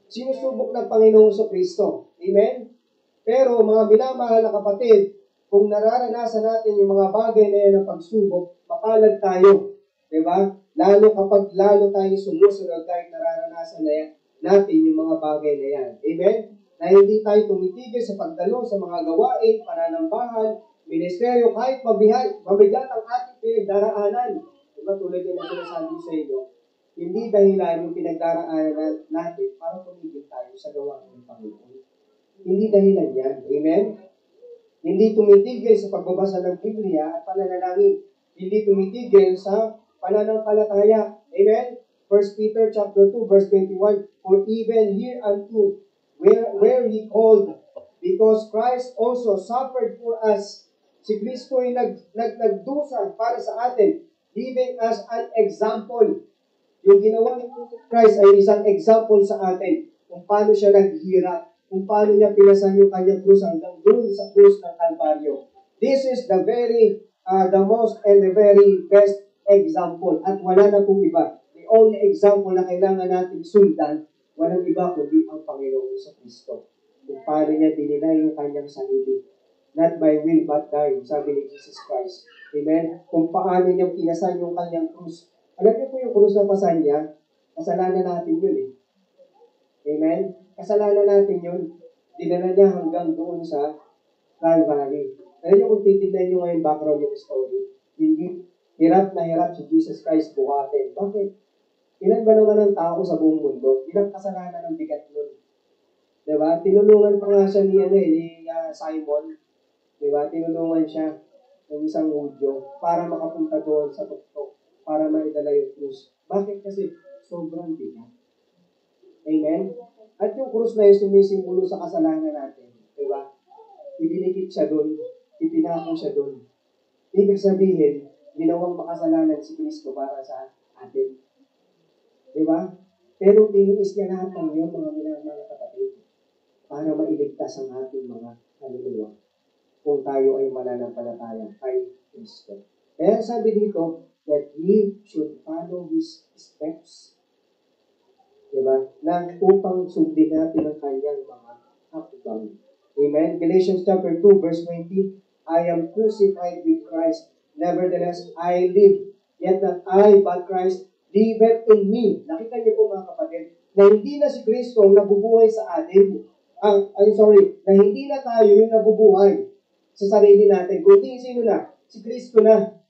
Sinusubok ng Panginoong Jesucristo. Amen? Pero mga minamahal na kapatid, kung nararanasan natin yung mga bagay na yan ng pagsubok, mapalad tayo. Diba? Lalo kapag lalo tayo sumusunod kahit nararanasan na yan, natin yung mga bagay na yan. Amen? Na hindi tayo tumitigil sa pagdalo sa mga gawain, pananambahan, ministeryo, kahit mabigat ang ating pinagdaraanan. Diba? Tulad yung sinasabi sa inyo, hindi dahilan yung pinagdaraanan natin para tumigil tayo sa gawain ng Panginoon. Hindi dahilan yan. Amen? Hindi tumitigil sa pagbabasa ng Biblia at pananalangin. Hindi tumitigil sa pananampalataya. Amen? 1 Peter chapter 2, verse 21, for even hereunto where he called, because Christ also suffered for us. Si Kristo ay nagdusa para sa atin, giving us an example. Yung ginawa ni Christ ay isang example sa atin kung paano siya naghirap, kung paano niya pinasan yung kanyang krus hanggang doon sa krus ng Kalbaryo. This is the most and the very best example. At wala na pong iba. The only example na kailangan natin sundan, walang iba kundi ang Panginoong Jesucristo. Kung paano niya dininay yung kanyang sarili. Not by will but by, sabi ni Jesus Christ. Amen? Kung paano niya pinasan yung kanyang krus. Alam niyo po yung krus na pasan niya, kasalanan natin yun Amen? Kasalanan natin yun. Dinala niya hanggang doon sa Calvary. Alam niyo kung titignan niyo ngayon background ng story, hindi hirap na hirap si Jesus Christ buhatin. Bakit? Ilan ba naman ang tao sa buong mundo? Ilang kasalanan ang bigat nun? Diba? Tinulungan pa nga siya ni Simon. Diba? Tinulungan siya ng isang Hudyo para makapunta doon sa tuktok, para maidala yung krus. Bakit? Kasi sobrang bigat. Amen? At yung krus na yung sumisimbolo sa kasalanan natin. Diba? Idinikit siya doon, ipinako siya doon. Ibig sabihin, ginawang makasalanan si Kristo para sa atin. Diba? Pero tiniis niya lahat ng yun, mga kapatid, para mailigtas ang ating mga kaluluwa kung tayo ay mananampalataya kay Kristo. Kaya sabi dito, that we should follow His steps. Diba? Na upang sundin natin ang kanyang mga hakbang. Amen? Galatians chapter 2, verse 20, I am crucified with Christ. Nevertheless, I live. Yet not I, but Christ liveth in me. Nakita niyo po mga kapatid, na hindi na si Kristo ang nabubuhay sa atin. Na hindi na tayo yung nabubuhay. sa sarili natin, kundi sino na? Si Kristo na.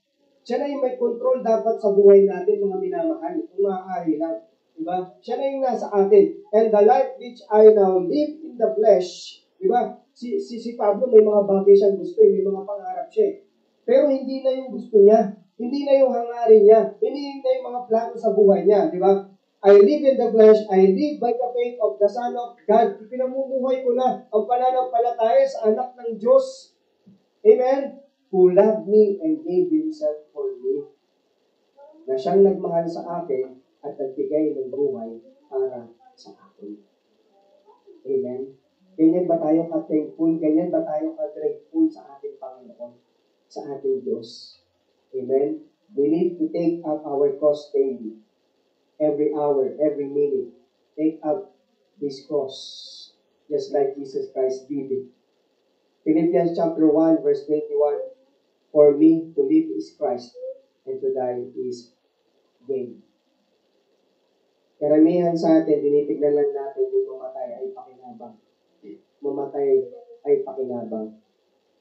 Siya na yung may control dapat sa buhay natin, mga minamahal. Kung maaari lang. Diba? Siya na yung nasa atin. And the life which I now live in the flesh, diba? Si Pablo may mga bagay siyang gusto, may mga pangarap siya. Pero hindi na yung gusto niya. Hindi na yung hangarin niya. Hindi na yung mga plano sa buhay niya. Diba? I live in the flesh, I live by the faith of the Son of God. Ipinamumuhay ko na ang pananampalataya sa anak ng Diyos. Amen? Who loved me and gave Himself for me. Na siyang nagmahal sa akin at nagbigay ng buhay para sa akin. Amen? Ganyan ba tayo ka-thankful? Ganyan ba tayo ka-grateful sa ating Panginoon? Sa ating Diyos? Amen? We need to take up our cross daily. Every hour, every minute, take up this cross, just like Jesus Christ did it. Philippians chapter 1, verse 21, for me to live is Christ, and to die is gain. Karamihan sa atin, tinitignan lang natin yung mamatay ay pakinabang. Mamatay ay pakinabang.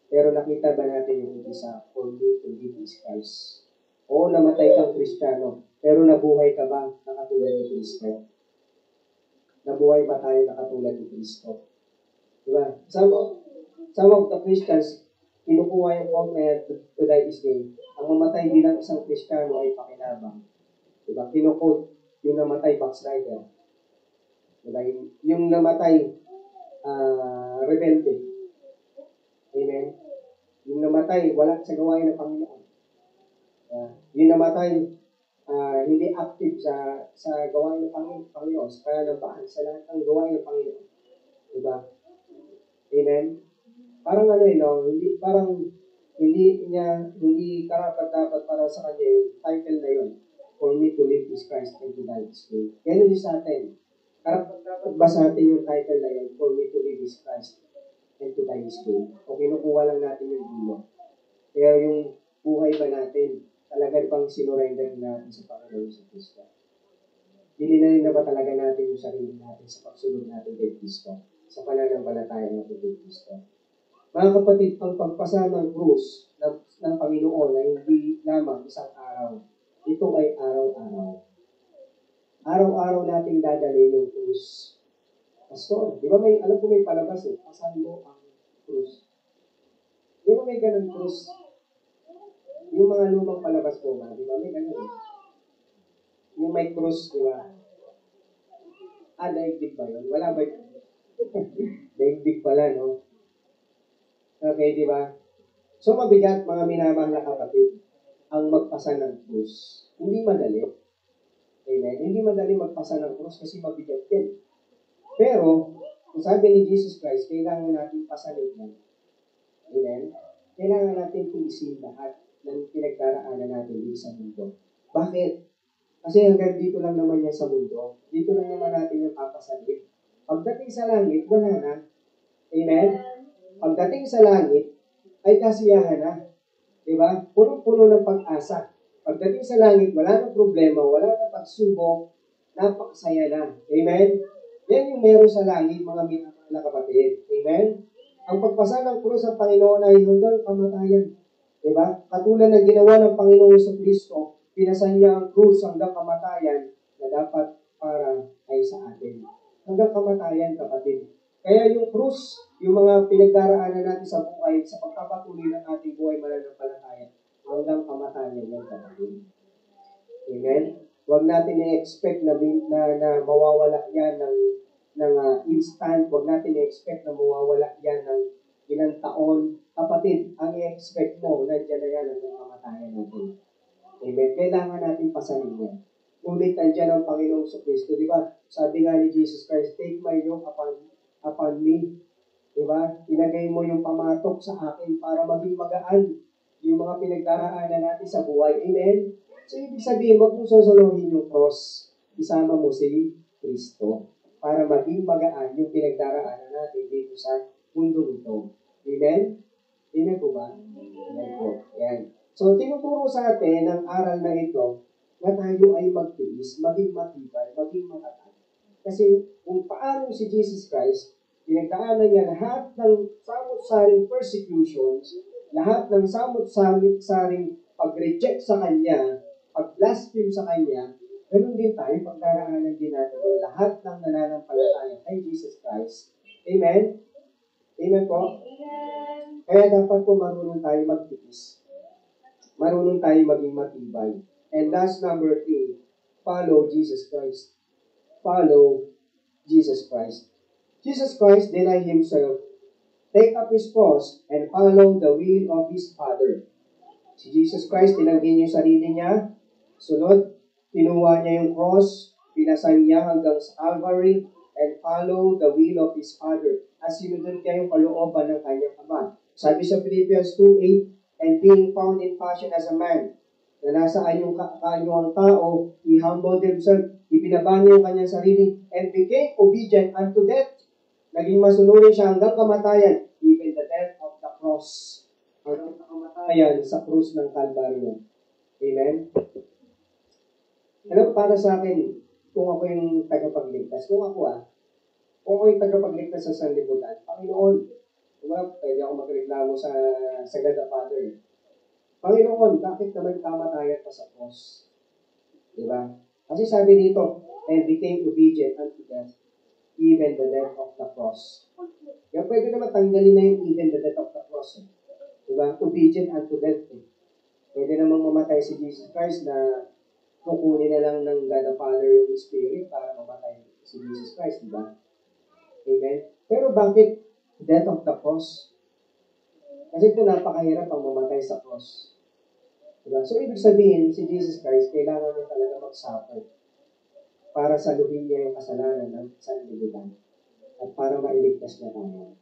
Pero nakita ba natin yung isa, for me to live is Christ? Oo, namatay kang Kristiyano. Pero nabuhay ka ba na katulad ni Kristo? Nabuhay ba tayo na katulad ni Kristo? Diba? Some of the Christians, kinukuha yung quote na to die is gain. Ang mamatay bilang isang Kristiyano ay pakinabang. Diba? Kinuquote yung namatay backslider. Diba? Yung namatay rebelde. Amen? Yung namatay wala sa gawain ng Panginoon. Yung namatay hindi active sa gawain ng Panginoon, sa pananampahan, sa lahat ng gawain ng Panginoon. Diba? Amen? Parang hindi karapat-dapat para sa kanya yung title na yun. For me to live is Christ and to die is gain. Ganun din sa atin. Karapat-dapat ba sa atin yung title na yun? For me to live is Christ and to die is gain. O kinukuha lang natin yung dulo. Kaya yung buhay ba natin, talagang pang sinurrender natin sa Panginoon sa Kristo. Dininayin na ba talaga natin yung sarili natin sa pagsunod natin kay Kristo? Sa pananampalataya natin kay Kristo. Mga kapatid, ang pagpasa ng krus ng Panginoon ay hindi lamang isang araw. Ito ay araw-araw. Araw-araw nating dadalhin yung krus. Pastor, di ba alam ko may palabas pasan mo ang krus. Di ba may ganun krus? Yung mga lumang palabas po ba, di ba? May ganun. Yung may cross, di ba? Daigdig ba yun? Wala ba yun? Daigdig pala, no? Okay, di ba? So, mabigat, mga minamahal na kapatid, ang magpasa ng cross. Hindi madali. Amen? Hindi madali magpasa ng cross kasi mabigat yan. Pero, kung sabi ni Jesus Christ, kailangan natin pasanin yan. Amen? Kailangan natin tulisin lahat ng pinagdaraanan natin dito sa mundo. Bakit? Kasi hanggang dito lang naman yan sa mundo. Dito lang naman natin yung papasalit. Pagdating sa langit, wala na. Amen? Pagdating sa langit, ay kasiyahan na. Diba? Punong-puno ng pag-asa. Pagdating sa langit, wala na problema, wala na pagsubok, napakasaya na. Amen? Yan yung meron sa langit, mga minamahal na kapatid. Amen? Ang pagpasa ng krus ng Panginoon ay hanggang kamatayan. Diba? Katulad ng ginawa ng Panginoon sa Kristo, pinasan niya ang krus hanggang kamatayan na dapat para ay sa atin. Hanggang kamatayan, kapatid. Kaya yung krus, yung mga pinagdaraanan natin sa buhay, sa pagpapatuloy ng ating buhay mananampalataya, hanggang kamatayan yan, kapatid. Amen? Huwag natin i-expect na mawawala yan ng instant. Huwag natin i-expect na mawawala yan ng ilang taon. Kapatid, ang i-expect mo, nandiyan na yan hanggang kamatayan natin. Amen? Kailangan natin pasanin yan. Ngunit nandiyan ang Panginoong Kristo, di ba? Sabi nga ni Jesus Christ, take my yoke upon me. Di ba? Ilagay mo yung pamatok sa akin para maging magaan yung mga pinagdaraanan natin sa buhay. Amen? So, ibig sabihin, huwag mong susuluhin yung cross. Isama mo si Kristo para maging magaan yung pinagdaraanan natin dito sa mundo ito. Amen? Amen po ba? Amen po. Yan. So, tinuturo sa atin ang aral na ito na tayo ay magtiis, maging matibay, maging matatag. Kasi kung paano si Jesus Christ, pinagdaanan niya lahat ng samot-saring persecutions, lahat ng samot-saring pag-reject sa Kanya, pag-blaspheme sa Kanya, ganun din tayo, pagdaraanan din natin yung lahat ng nananampalataya kay Jesus Christ. Amen? Amen po? Kaya dapat po marunong tayo magtiis. Marunong tayo maging matibay. And last, number 3, follow Jesus Christ. Follow Jesus Christ. Jesus Christ denied himself, take up his cross, and follow the will of his Father. Si Jesus Christ, tinanggi niya yung sarili niya, sunod, pinuha niya yung cross, pinasan niya hanggang sa Calvary, and follow the will of his Father. At sinunod niya yung kalooban ng kanyang Ama. Sabi sa Philippians 2:8, and being found in fashion as a man, na nasaan yung kaanyuang tao, he humbled himself, ibinaba niya yung kanyang sarili, and became obedient unto death. Naging masunurin siya hanggang kamatayan, even the death of the cross. Hanggang sa kamatayan sa krus ng Kalbaryo. Amen? Alam, para sa akin, kung ako yung tagapagligtas, kung ako yung tagapagligtas sa sanlibutan, Panginoon, pwede ako magreklamo sa God the Father. Panginoon, bakit naman kamatayan pa sa cross? Diba? Kasi sabi dito, and became obedient unto death, even the death of the cross. Kaya pwede naman tanggalin na yung even the death of the cross. Diba? Obedient unto death. Pwede namang mamatay si Jesus Christ na kukunin na lang ng God the Father yung Spirit para mamatay si Jesus Christ. Diba? Amen? Pero bakit death of the cross? Kasi ito napakahirap ang mamatay sa cross. Diba? So, ibig sabihin, si Jesus Christ, kailangan niya talaga mag-suffer para saluhin niya yung kasalanan ng sanlibutan at para mailigtas niya tayo.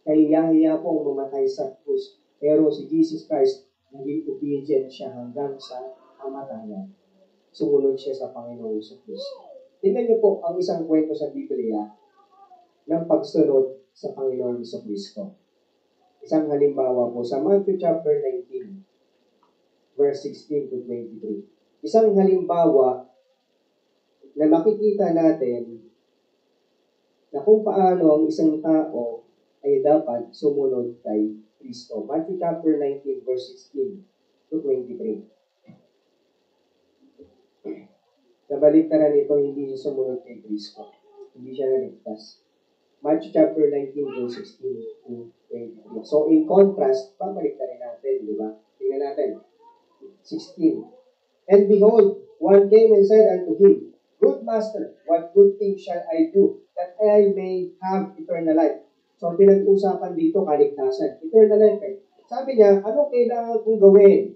Kahiya-hiya po ang mamatay sa krus. Pero si Jesus Christ, naging obedient siya hanggang sa kamatayan. Sumunod siya sa Panginoong Kristo. Tingnan niyo po ang isang kwento sa Biblia ng pagsunod sa Panginoong Kristo. Isang halimbawa po sa Matthew chapter 19, verse 16 to 23. Isang halimbawa na makikita natin na kung paano ang isang tao ay dapat sumunod kay Kristo. Matthew chapter 19, verse 16 to 23. Kabaliktaran ito, hindi siya sumunod kay Kristo. Hindi siya naligtas. Matthew chapter 19, verse 16 to 23. So, in contrast, pabaliktarin natin, di ba? Tingnan natin. 16. And behold, one came and said unto him, Good Master, what good thing shall I do, that I may have eternal life? So, pinag-usapan dito, kaligtasan. Eternal life eh. Sabi niya, anong kailangan kong gawin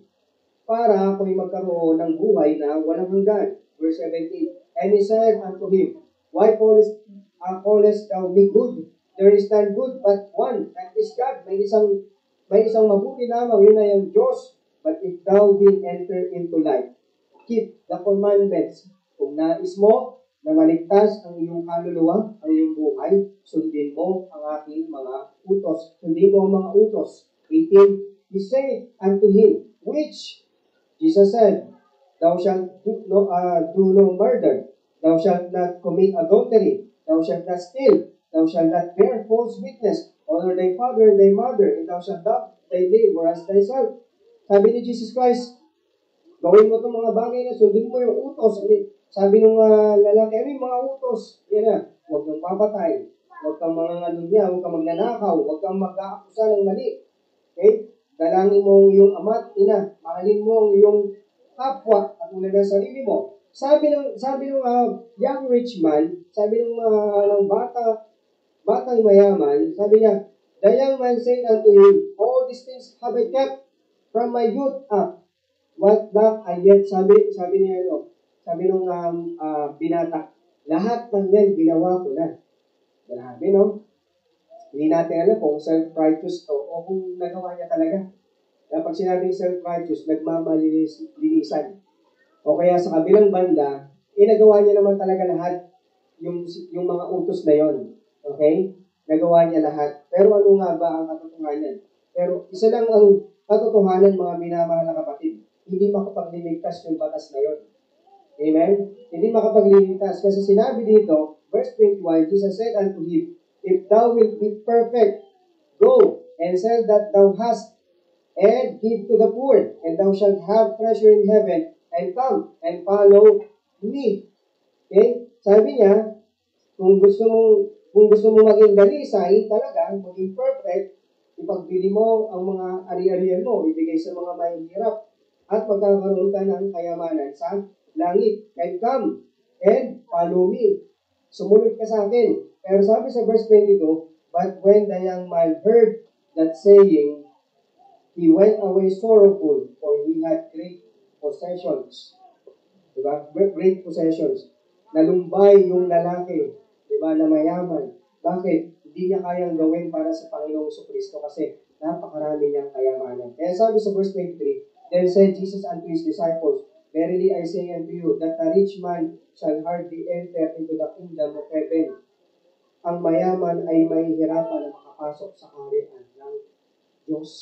para ako'y magkaroon ng buhay na walang hanggan? Verse 17. And he said unto him, Why callest thou me good? There is none good but one, that is God. May isang mabuti lamang, yun ay ang Diyos. But if thou wilt enter into life, keep the commandments. Kung nais mo na maligtas ang iyong kaluluwa, ang iyong buhay, sundin mo ang aking mga utos. Sundin mo ang mga utos. 18. He said unto him, which? Jesus said, Thou shalt do no murder. Thou shalt not commit adultery. Thou shalt not steal. Thou shalt not bear false witness. Honor thy father and thy mother, and thou shalt love thy neighbor as thyself. Sabi ni Jesus Christ, gawin mo itong mga bagay na sundin mo yung utos. Sabi ng lalaki, ano yung mga utos? Yan na, huwag kang papatay. Huwag kang huwag kang magnanakaw. Huwag kang mag-aakusa ng mali. Okay? Dalangin mo ang iyong ama at ina. Mahalin mo ang iyong kapwa at una ng sarili mo. Sabi ng young rich man, sabi ng batang mayaman, sabi niya, the young man said unto him, all these things have I kept from my youth up. What lack I yet? Sabi nung binata, lahat ng yan ginawa ko na. Grabe, no? Hindi natin alam kung self-righteous to o kung nagawa niya talaga. Kapag sinabing self-righteous, nagmamalinisan. O kaya sa kabilang banda, nagawa niya naman talaga lahat yung mga utos na yon. Okay? Nagawa niya lahat. Pero ano nga ba ang katotohanan? Pero isa lang ang katotohanan, mga minamahal na kapatid. Hindi makapagliligtas yung batas na yon. Amen? Hindi makapagliligtas. Kasi sinabi dito, verse 21, Jesus said unto him, if thou wilt be perfect, go and sell that thou hast, and give to the poor, and thou shalt have treasure in heaven, and come and follow me. Okay? Sabi niya, kung gusto mo maging dalisay, talaga, maging perfect, ipagbili mo ang mga ari-arian mo, ibigay sa mga mahihirap, at magkakaroon ka ng kayamanan sa langit. And come and follow me. Sumunod ka sa akin. Pero sabi sa verse 22, but when the young man heard that saying, he went away sorrowful, for he had great possessions. Diba? Great possessions. Nalumbay yung lalaki, diba, na mayaman. Bakit? Hindi niya kayang gawin para sa Panginoong Kristo kasi napakarami niyang kayamanan. Kaya sabi sa verse 23, then said Jesus unto his disciples, verily I say unto you, that a rich man shall hardly enter into the kingdom of heaven. Ang mayaman ay mahihirapan na makapasok sa kaharian ng Diyos.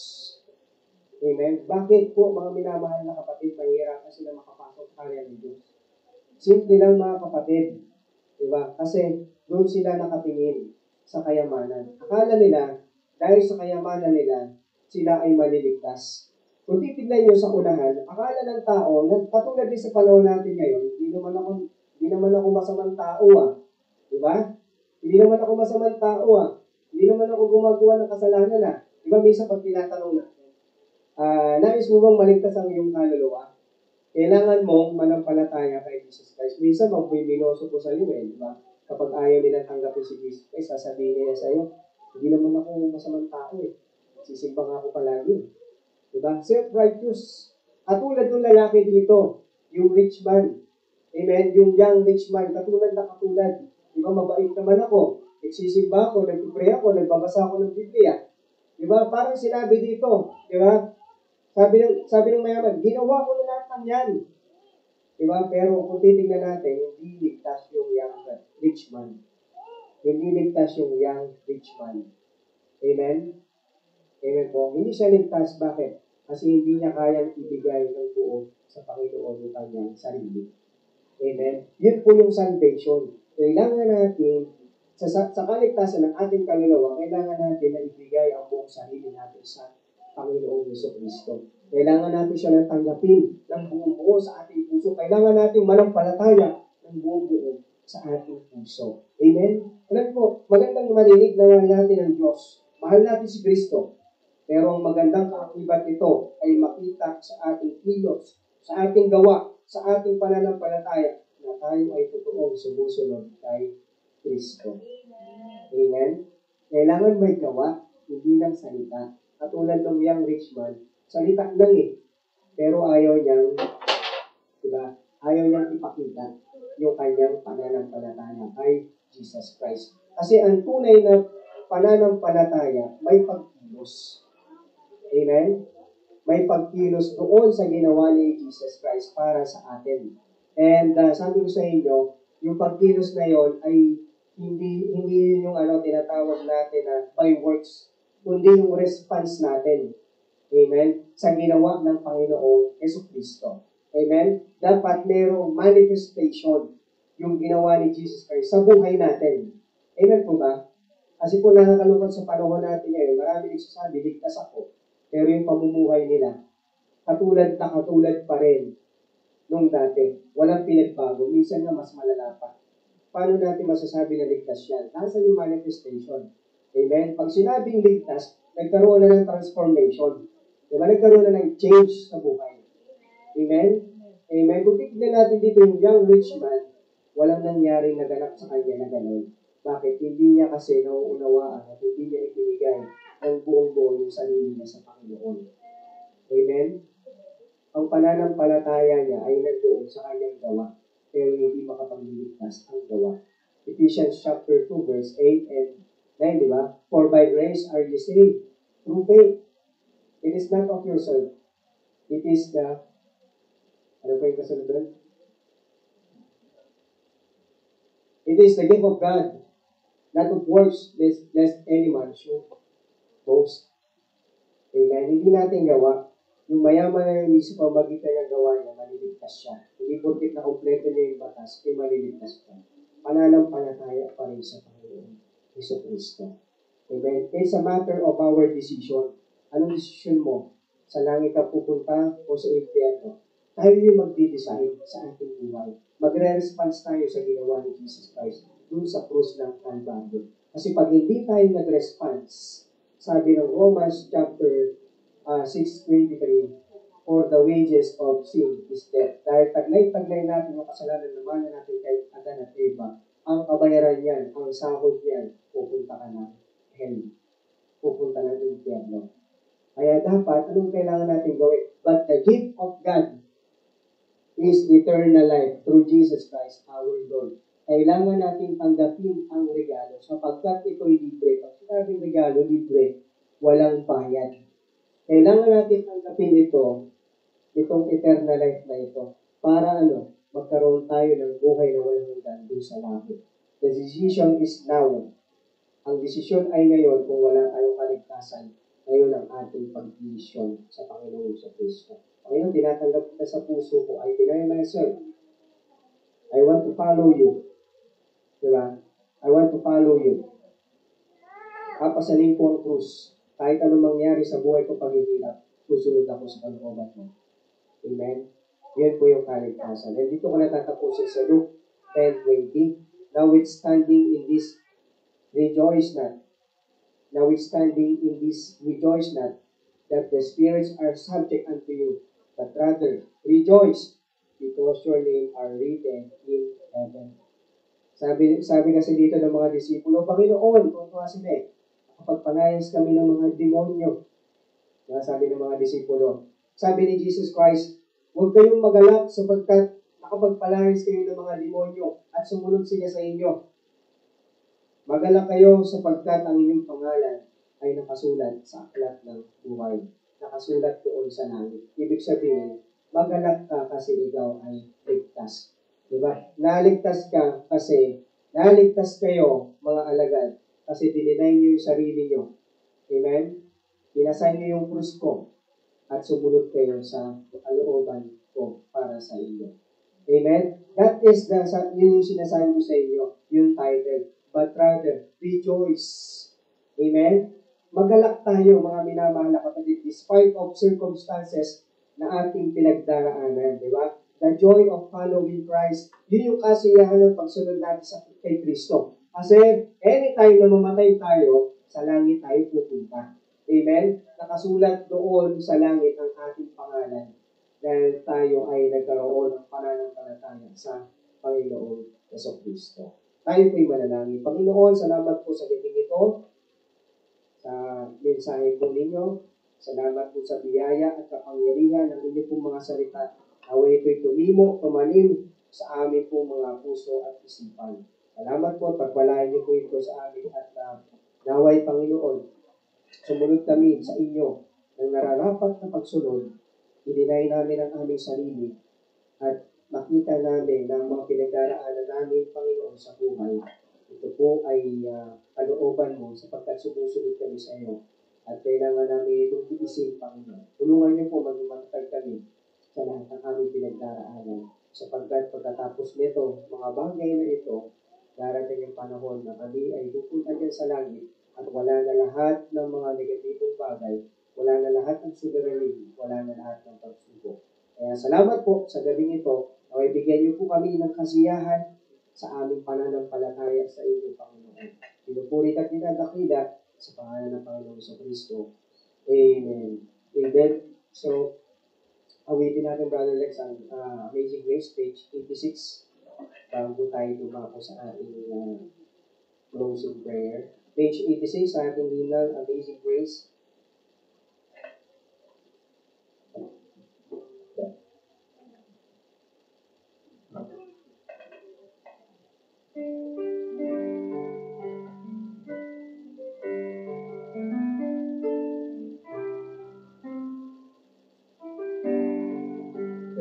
Amen? Bakit po, mga minamahal na kapatid, mahihirapan sila makapasok sa kaharian ng Diyos? Simple lang, mga kapatid. Diba? Kasi doon sila nakatingin sa kayamanan. Akala nila, dahil sa kayamanan nila, sila ay maliligtas. Kung titignan nyo sa unahan, akala ng tao, katulad din sa panahon natin ngayon, hindi naman ako masamang tao Diba? Hindi naman ako masamang tao Hindi naman ako gumagawa ng kasalanan Diba, minsan pag tinatanong natin, nais mo bang maligtas ang iyong kaluluwa? Kailangan mong manampalataya kay Jesus Christ. Minsan, magbibinoso ko sa iyo diba? Kapag ayaw nila tanggapin si Jesus Christ, sasabihin nila sa iyo, hindi naman ako masamang tao Sisimba nga ako palagi. Diba? Self-righteous. At tulad ng lalaki dito, yung rich man. Amen? Yung young rich man, katulad. Diba? Mabait naman ako. Nagsisimba ako, nagpipray ako, nagbabasa ako ng Biblia. Diba? Parang sinabi dito. Diba? Sabi ng mayaman, ginawa ko na lahat ng yan. Diba? Pero kung titignan natin, hindi ligtas yung young rich man. Hindi ligtas yung young rich man. Amen? Amen po. Hindi siya ligtas. Bakit? Kasi hindi niya kayang ibigay ng buo sa Panginoon yung kanyang sarili. Amen? Yun po yung salvation. Kailangan natin, sa kaligtasan ng ating kaluluwa, kailangan natin na ibigay ang buong sarili natin sa Panginoong Jesucristo. Kailangan natin siya nang tanggapin ng buong buo sa ating puso. Kailangan natin manampalataya ng buong buo sa ating puso. Amen? Alam po, magandang marinig na mahal natin ang Diyos. Mahal natin si Kristo. Pero ang magandang kaakibat nito ay makita sa ating kilos, sa ating gawa, sa ating pananampalataya na tayo ay totoong sumusunod kay Kristo. Amen? Kailangan may gawa, hindi lang salita. At tulad ng young rich man, salita lang pero ayaw niyang, diba? Ayaw niyang ipakita yung kanyang pananampalataya kay Jesus Christ. Kasi ang tunay na pananampalataya may pagkilos. Amen? May pagkilos doon sa ginawa ni Jesus Christ para sa atin. And sabi ko sa inyo, yung pagkilos na yon ay hindi yung tinatawag natin na by works, kundi yung response natin. Amen? Sa ginawa ng Panginoong Jesucristo. Amen? Dapat mayroong manifestation yung ginawa ni Jesus Christ sa buhay natin. Amen po ba? Kasi po nakakalungkot sa panahon natin ngayon, marami nagsasabi, ligtas ako. Pero yung pamumuhay nila, katulad pa rin nung dati. Walang pinagbago. Minsan nga mas malala pa. Paano natin masasabi na ligtas yan? Nasa yung manifestation. Amen? Pag sinabing ligtas, nagkaroon na ng transformation. Diba? Nagkaroon na ng change sa buhay. Amen? Amen? Kung tignan natin dito yung young rich man, walang nangyaring naganap sa kanya na gano'n. Bakit? Hindi niya kasi nauunawaan at hindi niya ibinigay ang buong-buo yung sarili niya sa Panginoon. Amen? Ang pananampalataya niya ay nandoon sa kanyang gawa, pero hindi makapagliligtas ang gawa. Ephesians chapter 2, verse 8 and 9, di ba? For by grace are you saved through faith. It is not of yourself. It is the, ano pa yung kasunod doon? It is the gift of God, not of works, lest any man should boast. Amen. Hindi natin gawa. Yung mayaman na hindi sa pamagitan ng gawa niya, maliligtas siya. Hindi porkit na kompleto niya yung batas, ay maliligtas siya. Pananampalataya pa rin sa Panginoon. Hesus Kristo. Amen? It's a matter of our decision. Anong decision mo? Sa langit ka pupunta o sa impyerno? Tayo yung magdi-decide sa ating buhay. Magre-response tayo sa ginawa ni Jesus Christ dun sa krus ng Calvario. Kasi pag hindi tayo nag-response, sabi ng Romans chapter 6:23, for the wages of sin is death. Dahil taglay-taglay natin yung kasalanan naman natin kay Adan at Eva, ang kabayaran niyan, ang sahod niyan, pupunta ka na hell. Pupunta na ng impyerno. Kaya dapat, anong kailangan natin gawin? But the gift of God is eternal life through Jesus Christ our Lord. Kailangan natin tanggapin ang regalo sapagkat ito'y libre. Pag sinabing regalo, libre, walang bayad. Kailangan natin tanggapin itong eternal life na ito, para magkaroon tayo ng buhay na walang hanggan doon sa langit. The decision is now. Ang desisyon ay ngayon kung wala tayong kaligtasan. Ngayon ang ating pag-desisyon sa Panginoon sa Kristo. Panginoon, tinatanggap kita sa puso ko. I deny myself. I want to follow you. Diba? I want to follow you. Kapasanin ko ang krus. Kahit anong mangyari sa buhay ko paghihirap, susunod ako sa kalooban mo. Amen? Yan po yung kaligtasan. And dito ko natatapusin sa Luke 10:20. Notwithstanding in this, rejoice not. Notwithstanding in this, rejoice not, that the spirits are subject unto you, but rather, rejoice, because your name are written in heaven. Sabi kasi dito ng mga disipulo, Panginoon, kung ito sila kapag palayas kami ng mga demonyo. Sabi ng mga disipulo, sabi ni Jesus Christ, huwag kayong magalak sapagkat nakapagpalayas kayo ng mga demonyo at sumunod sila sa inyo. Magalak kayo sapagkat ang inyong pangalan ay nakasulat sa aklat ng buhay. Nakasulat doon sa langit. Ibig sabihin, magalak ka kasi ikaw ay ligtas. Diba? Naligtas ka kasi, naligtas kayo mga alagad kasi dininay niyo yung sarili niyo. Amen? Pinasay niyo yung krus ko at sumunod kayo sa kalooban ko para sa inyo. Amen? That is yun yung sinasabi ko sa inyo, yung title. But rather, rejoice. Amen? Magalak tayo, mga minamahal na kapatid, despite of circumstances na ating pinagdaraanan. Di ba? The joy of following Christ, yun yung kasiyahan ng pagsunod natin kay Kristo. Kasi anytime na mamatay tayo, sa langit tayo pupunta. Amen? Nakasulat doon sa langit ang ating pangalan dahil tayo ay nagkaroon ng pananampalataya sa Panginoon Jesucristo. Tayo po'y manalangin. Panginoon, salamat po sa gabing ito, sa mensahe po ninyo. Salamat po sa biyaya at kapangyarihan ng inyong pong mga salita. Naway po'y tumanim sa amin pong mga puso at isipan. Salamat po at pagpalain niyo po ito sa amin at naway Panginoon, sumunod kami sa inyo ng nararapat na pagsunod. Ininay namin ang aming sarili at makita namin na mga pinagdaraanan namin, Panginoon, sa buhay. Ito po ay kalooban mo sapagkat sumusunod kami sa iyo. At kailangan namin itong tiisin, Panginoon. Tulungan niyo po magmamatay kami sa lahat ng aming pinagdaraanan. Sapagkat pagkatapos nito, mga bagay na ito, darating ang panahon na kami ay pupunta dyan sa langit at wala na lahat ng mga negatibong bagay, wala na lahat ng sudaraling, wala na lahat ng pagsubok. Kaya salamat po sa gabing ito, na ibigyan niyo po kami ng kasiyahan sa aming pananampalataya sa inyo, Panginoon. Pinupuri at dinadakila sa pangalan ng Panginoon sa Kristo. Amen. Amen. So, awitin natin, Brother Lex, ang Amazing Grace, page 86, bago tayo dumako sa ating closing prayer. Page 86, sa ating hinal, Amazing Grace.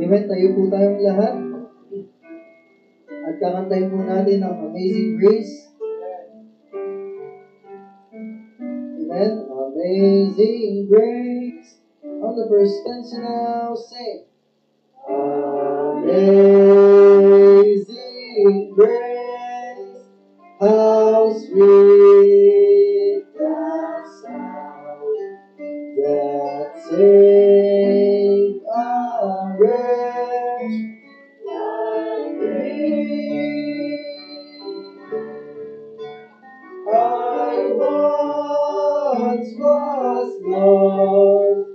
Amen, tayo po tayong lahat. At kakantayin po natin ang Amazing Grace. Amen. Amazing Grace. On the first stanza now, sing. Amazing Grace, how sweet free. I once was lost,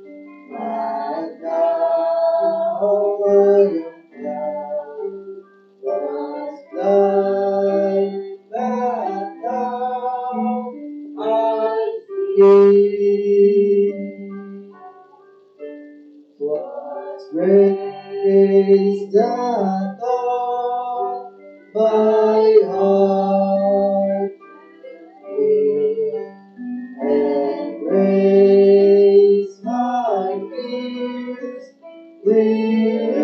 but now I am found. Was blind, but now I see. Was grace that taught my heart and grace my fears relieved.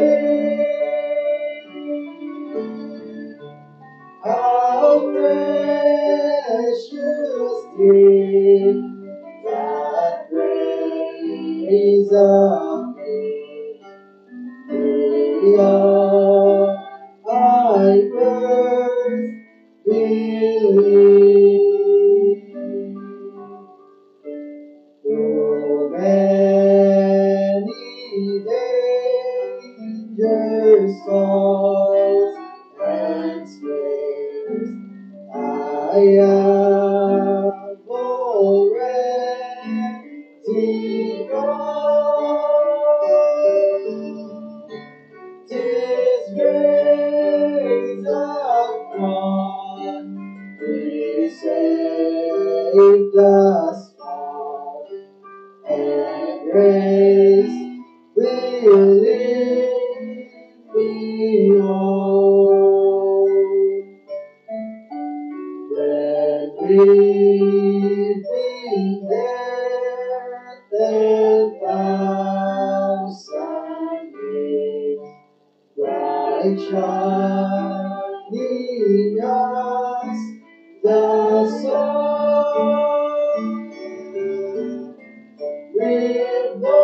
How precious is that praise of me. I first believed. Through many dangers, sorrows, and snares, I have already gone. 'Tis grace of God, we saved us all, and grace will lead me home. When we've been there 10,000 years, bright shining as the sun, with no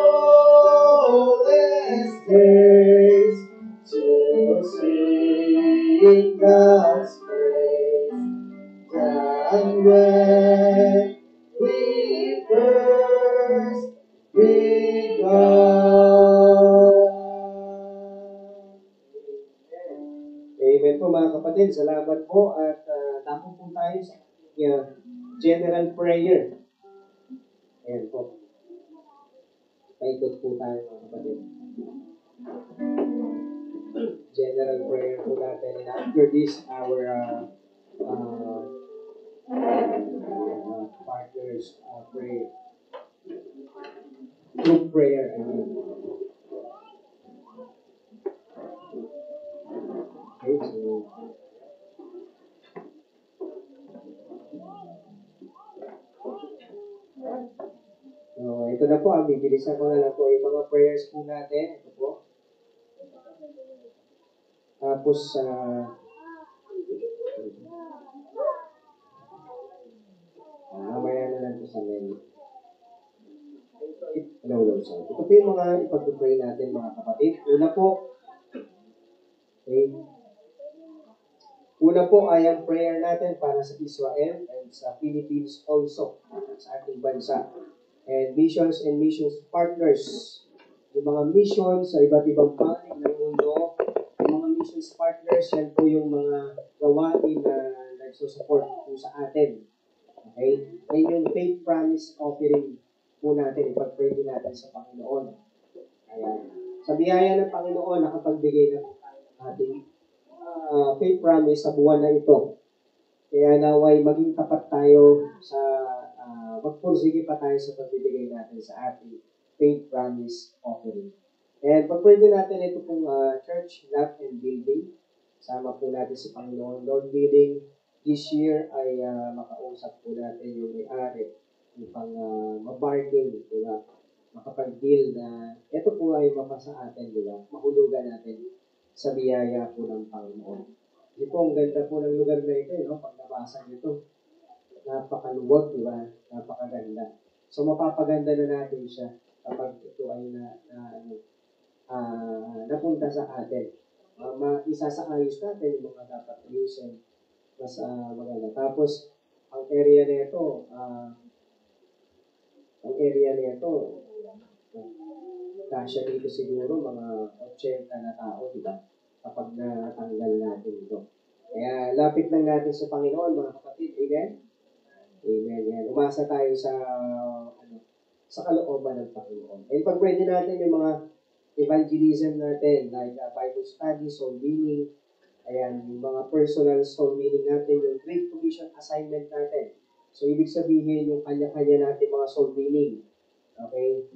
less days to sing God's praise than when we first begun. Amen po mga kapatid. Salamat po at dako po tayo sa general prayer. Ayan po. Paikot po tayo mga kapatid. General prayer po natin. And after this, our partners prayer. Group prayer. I mean. Okay, so ito na po, bibilisan ko na lang po yung mga prayers po natin. Ito po. Tapos, mamaya na lang po sa menu. Hello, sir. Ito po yung mga ipag-pray natin mga kapatid. Una po, okay. Una po ay ang prayer natin para sa Israel and sa Philippines also, sa ating bansa. And missions partners. Yung mga missions sa iba't ibang panig ng mundo, yung mga missions partners, yan po yung mga gawain na nagsusupport po sa atin. Okay? Yan yung faith promise offering po natin, ipag-pray din natin sa Panginoon. Ayan. Sa biyaya ng Panginoon, nakapagbigay ng ating faith promise sa buwan na ito. Kaya naway maging tapat tayo sa magpursige pa tayo sa pagbibigay natin sa ating faith promise offering. And pag-pray din natin ito pong church, lot and building. Sama po natin si Panginoon. Lord willing, this year ay makausap po natin yung may-ari upang mabargain, di ba? Makapag-deal na ito po ay mapasa atin, di ba? Mahulugan natin sa biyaya po ng Panginoon. Di po, ang ganda po ng lugar na ito, no? Pag nabasa nyo napakaluwag, di ba? Napakaganda. So, mapapaganda na natin siya kapag ito ay napunta sa atin. Isasaayos natin yung mga dapat ayusin. Mas maganda. Tapos, ang area nito, kasya dito siguro mga 80 na tao, di ba? Kapag natanggal natin. Ilapit lang natin sa Panginoon, mga kapatid. Amen? Amen. Yan. Umasa tayo sa sa kalooban ng Panginoon. And pag-pray din natin yung mga evangelism natin, like Bible study, soul winning, ayan, yung mga personal soul winning natin, yung Great Commission assignment natin. So, ibig sabihin, yung kanya-kanya natin mga soul winning. Okay?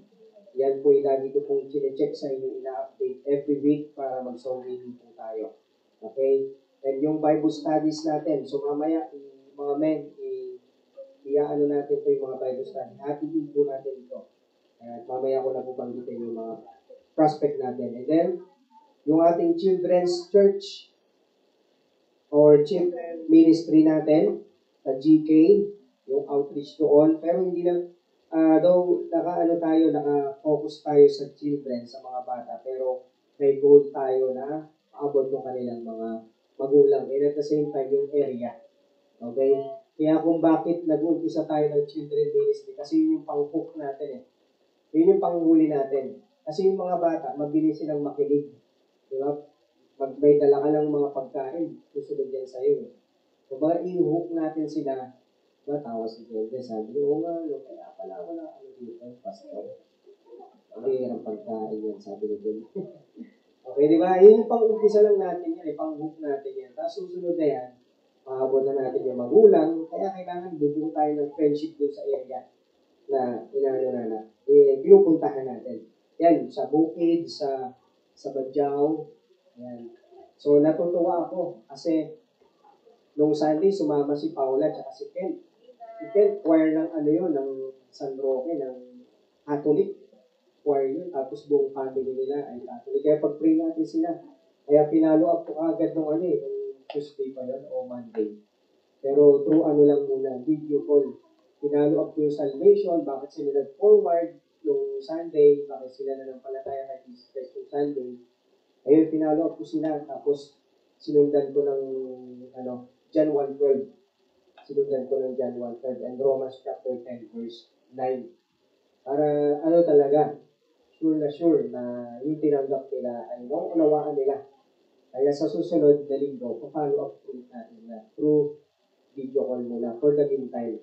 Yan po yung lagi ko pong chinecheck sa inyo, ina-update every week para mag-soul winning po tayo. Okay? And yung Bible studies natin, so mamaya, mga men, iaano natin po yung mga Bible study. Hatiin po natin ito. At mamaya ko na po banggitin yung mga prospect natin. And then, yung ating children's church or children ministry natin, sa GK, yung outreach doon. Pero hindi lang, though naka-focus tayo sa children, sa mga bata, pero may goal tayo na maabot ng kanilang mga magulang. And at the same time, yung area. Okay? Kaya kung bakit nag-uumpisa tayo ng children ministry, kasi yun yung pang-hook natin eh. Yun yung panghuli natin. Kasi yung mga bata, mabilis silang makinig. Di ba? May dala ka lang mga pagkain, susunod yan sa'yo. Kung baka i-hook natin sila, matawa si Jelde, sabi, oo nga, kaya pala wala dito, pastor. Hindi yan ang pagkain yan, sabi ni Jelde. Okay, di ba? Yun yung pang-umpisa lang natin yan, pang-hook natin yan. Tapos susunod na yan, maabot na natin yung magulang, kaya kailangan bubuo tayo ng friendship dun sa area na pinupuntahan natin. Yan, sa Bukid, sa Badjao. Yan. So, natutuwa ako kasi nung Sunday, sumama si Paula at si Ken. Si Ken, choir ng ng San Roque, ng Catholic choir yun. Tapos buong family nila ay Catholic. Kaya pag-pray natin sila. Kaya pinalo up ko agad nung Tuesday pa yun o Monday. Pero through lang muna, video call. Pinalo up ko yung salvation, bakit sila nag-forward yung Sunday, bakit sila nanampalataya kay Jesus Christ yung Sunday. Ayun, pinalo up ko sila, tapos sinundan ko ng John 1:12. Sinundan ko ng John 1:12 and Romans chapter 10 verse 9. Para talaga, sure na yung tinanggap nila ay unawaan nila. Kaya sa susunod na linggo, pa-follow up ulit natin na through video call muna for the meantime.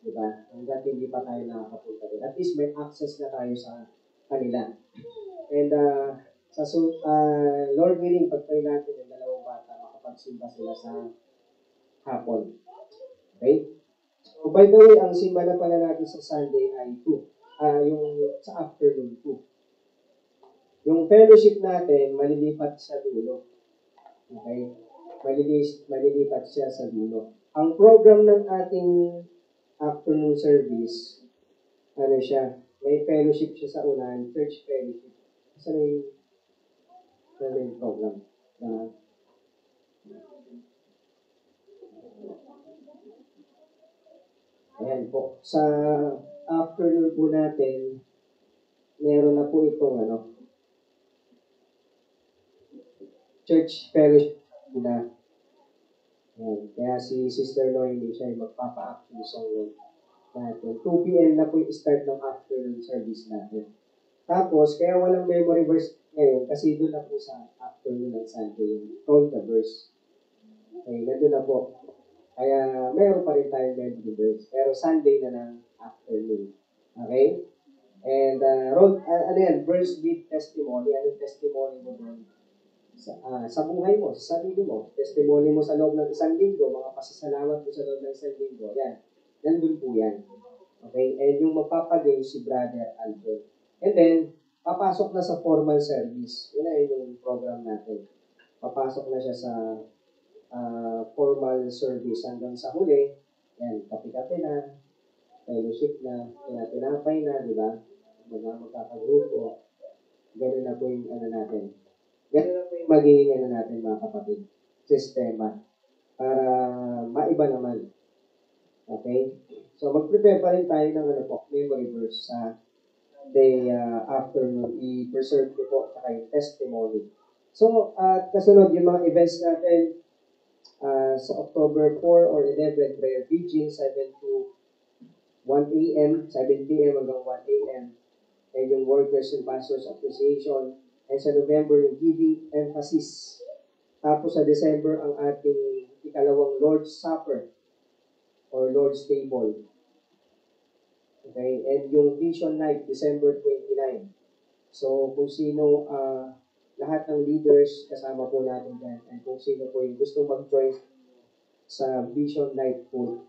Diba? Hanggat hindi pa tayo nakakapunta rin. At least may access na tayo sa kanila. And Lord willing, pag-pray natin yung dalawang bata, makapagsimba sila sa hapon. Okay? So by the way, ang simba na pala natin sa Sunday ay 2. Yung sa afternoon 2. Yung fellowship natin, malilipat sa dulo. Okay? Malilipat siya sa dulo. Ang program ng ating afternoon service, siya, may fellowship siya sa unahan, church fellowship. Saan yung program? Ayan po. Sa afternoon po natin, meron na po itong church fellowship na. Kaya si Sister Noemi siya ay magpapa-actually song natin. 2 p.m. na po yung start ng afternoon service natin. Tapos, kaya walang memory verse ngayon kasi doon na po sa afternoon ng Sunday yung told the verse. Okay, nandun na po. Kaya mayroon pa rin tayong memory verse. Pero Sunday na ng afternoon. Okay? And, verse with testimony. Anong testimony mo doon? Sa buhay mo, sa sarili mo, testimony mo sa loob ng isang linggo, mga pasasalamat mo sa loob ng isang linggo, yan. Nandun po yan. Okay? And yung magpapagain si Brother Alfred. And then, papasok na sa formal service. Yun na yung program natin. Papasok na siya sa formal service hanggang sa huli. Yan, kape-kape na, fellowship na, tinapay na, di ba? Magkakagrupo. Ganun na po yung natin. Ganun na po yung magiging natin, mga kapatid. Sistema. Para maiba naman. Okay? So, mag-prepare pa rin tayo ng memory verse sa day afternoon. I-preserve ko po sa kayong testimony. So, kasunod yung mga events natin sa October 4 or 11, prayer vigil, 7 to 1 a.m., 7 p.m. hanggang 1 a.m. And yung Workers and Pastors Association. And sa November, yung giving emphasis. Tapos sa December, ang ating ikalawang Lord's Supper or Lord's Table. Okay? And yung Vision Night, December 29. So, kung sino, lahat ng leaders, kasama po natin dyan. And kung sino po yung gusto mag-join sa Vision Night po.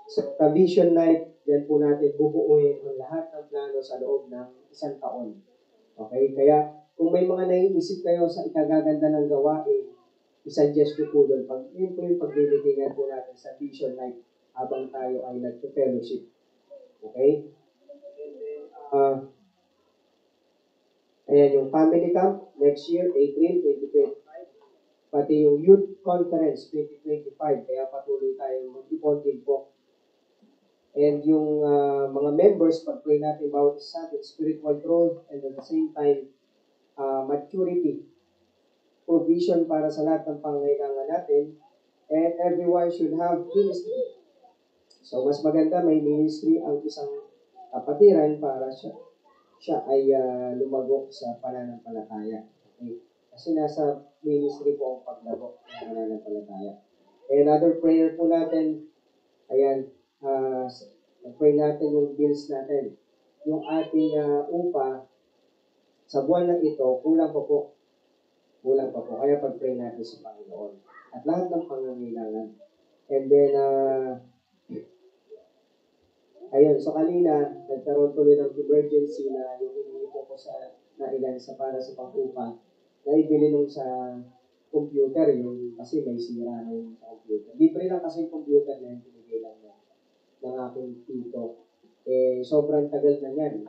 Sa Vision Night, yan po natin bubuuin ang lahat ng plano sa loob ng isang taon. Okay? Kaya, kung may mga naiisip kayo sa ikagaganda ng gawain, isuggest ko po doon. Yun po yung pagbibigyan po natin sa Vision Night habang tayo ay nag-fellowship. Okay? Ayan yung Family Camp next year, April 2025. Pati yung Youth Conference 2025. Kaya patuloy tayong mag-ipon din po. And yung mga members, pag-pray natin bawat isa atin, spiritual growth, and at the same time, maturity, provision para sa lahat ng pangangailangan natin, and everyone should have ministry. So, mas maganda may ministry ang isang kapatiran para siya ay lumago sa pananampalataya. Okay? Kasi nasa ministry po ang paglago ng pananampalataya. And another prayer po natin, ayan, pray natin yung bills natin. Yung ating upa, sa buwan na ito, kulang pa po. Kulang pa po. Kaya pag-pray natin sa Panginoon. At lahat ng pangangailangan. And then, ayun, so kanina, nagkaroon tuloy ng emergency na yung iniipon ko sa nailan sa para sa pang-upa, na ibili nung sa computer, yung kasi may sira na yung sa computer. Libre lang kasi yung computer na yung pinigay lang ng aking tito. Sobrang tagal na yan.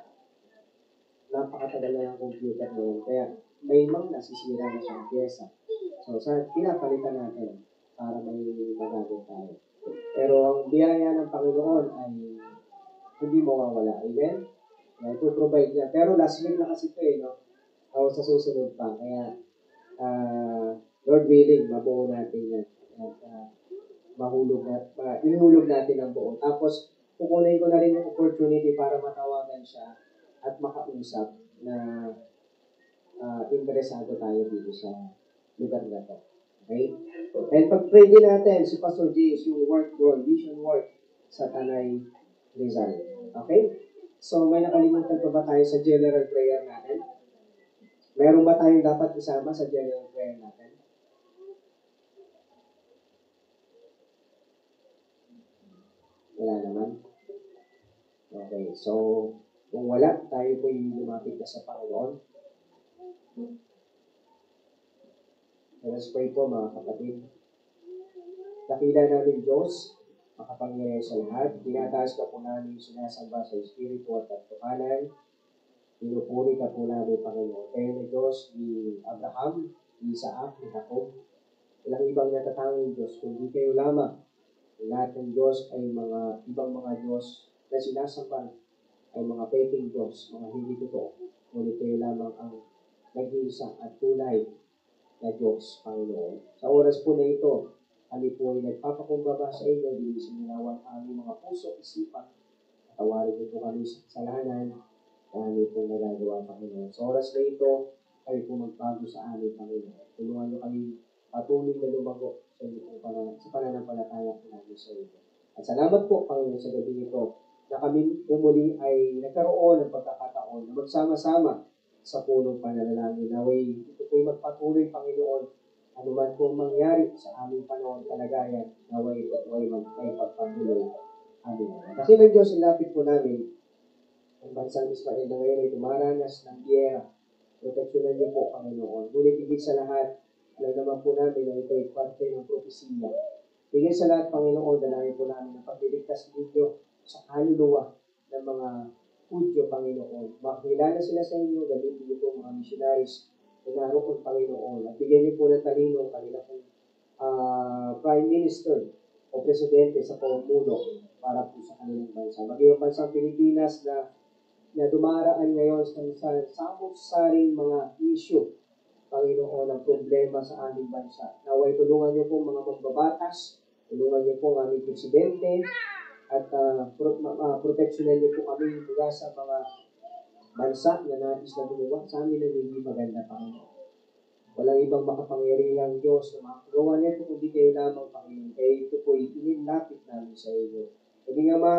Napakatagal na yung computer na yun. Kaya may mga nasisira na siyang pyesa. So, pinapalitan natin para may magagamit tayo. Pero ang biyaya ng Panginoon ay hindi mawawala. Amen? Ito-provide niya. Pero last week na kasi ito no? O sa susunod pa. Kaya, Lord willing, mabuo natin yan. At inulog natin ang buo. Tapos, kukunin ko na rin yung opportunity para matawagan siya at makausap na interesado tayo dito sa lugar na to. Okay? And pag-pray din natin si Pastor James, yung work doon, vision work sa Tanay Rizal. Okay? So, may nakalimutan pa ba tayo sa general prayer natin? Meron ba tayong dapat isama sa general prayer natin? Wala naman. Okay, so, kung wala, tayo po yung lumapit na sa Panginoon. Let us pray po mga kapatid. Dakila namin Diyos, makapangyarihan sa lahat. Tinataas ka po namin sinasamba sa Espiritu at Katotohanan. Pinupuri ka po namin, Panginoon. Kayo na Diyos ni Abraham, ni Isaac, ni Jacob. Walang ibang natatanging Diyos, kundi kayo lamang. Lahat ng Diyos ay mga ibang mga Diyos na sinasamba ay mga peking Diyos, mga hindi totoo. Ngunit kayo lamang ang nag-iisa at tunay na Diyos, Panginoon. Sa oras po na ito, kami po ay nagpapakumbaba sa inyo, dinisin ninawan aming mga puso, isipan. Tawarin niyo po kami sa kasalanan, kami po nagagawa, Panginoon. Sa oras na ito, kayo po magbago sa amin, Panginoon. Tulungan niyo kami patuloy na lumago sa pananampalataya po namin sa iyo. At salamat po, Panginoon, sa gabi ito na kami umuli ay nagkaroon ng pagkakataon na magsama-sama sa punong pananalangin. Naway, ito po'y magpatuloy, Panginoon, ano man pong mangyari sa aming panahon kalagayan, naway ito po'y magpagpatuloy. Amen. Kasi ng Diyos, ilapit po namin ang bansang Israel na ngayon ay dumaranas ng giyera. Proteksyonan niyo po, Panginoon. Ngunit higit sa lahat, alam naman po namin na ito ay parte ng propesiya. Higit sa lahat, Panginoon, dalangin po namin ang pagliligtas ninyo sa kaluluwa ng mga Hudyo, Panginoon. Makilala sila sa inyo, gamitin niyo po mga missionaries na naroon, Panginoon. At bigyan niyo po ng talino ang kanila pong Prime Minister o Presidente sa pamumuno para po sa kanilang bansa. Maging ang bansang Pilipinas na dumaraan ngayon sa samot-saring mga issue, Panginoon, ang problema sa aming bansa. Naway tulungan niyo po mga magbabatas, tulungan niyo po ang aming presidente, at proteksyonan niyo po kami mula sa mga bansa na nais na gumawa sa amin ng hindi maganda, Panginoon. Walang ibang makapangyarihang Diyos na makagawa nito kundi kayo lamang, Panginoon. Kaya ito po ininapit namin sa iyo. Maging Ama,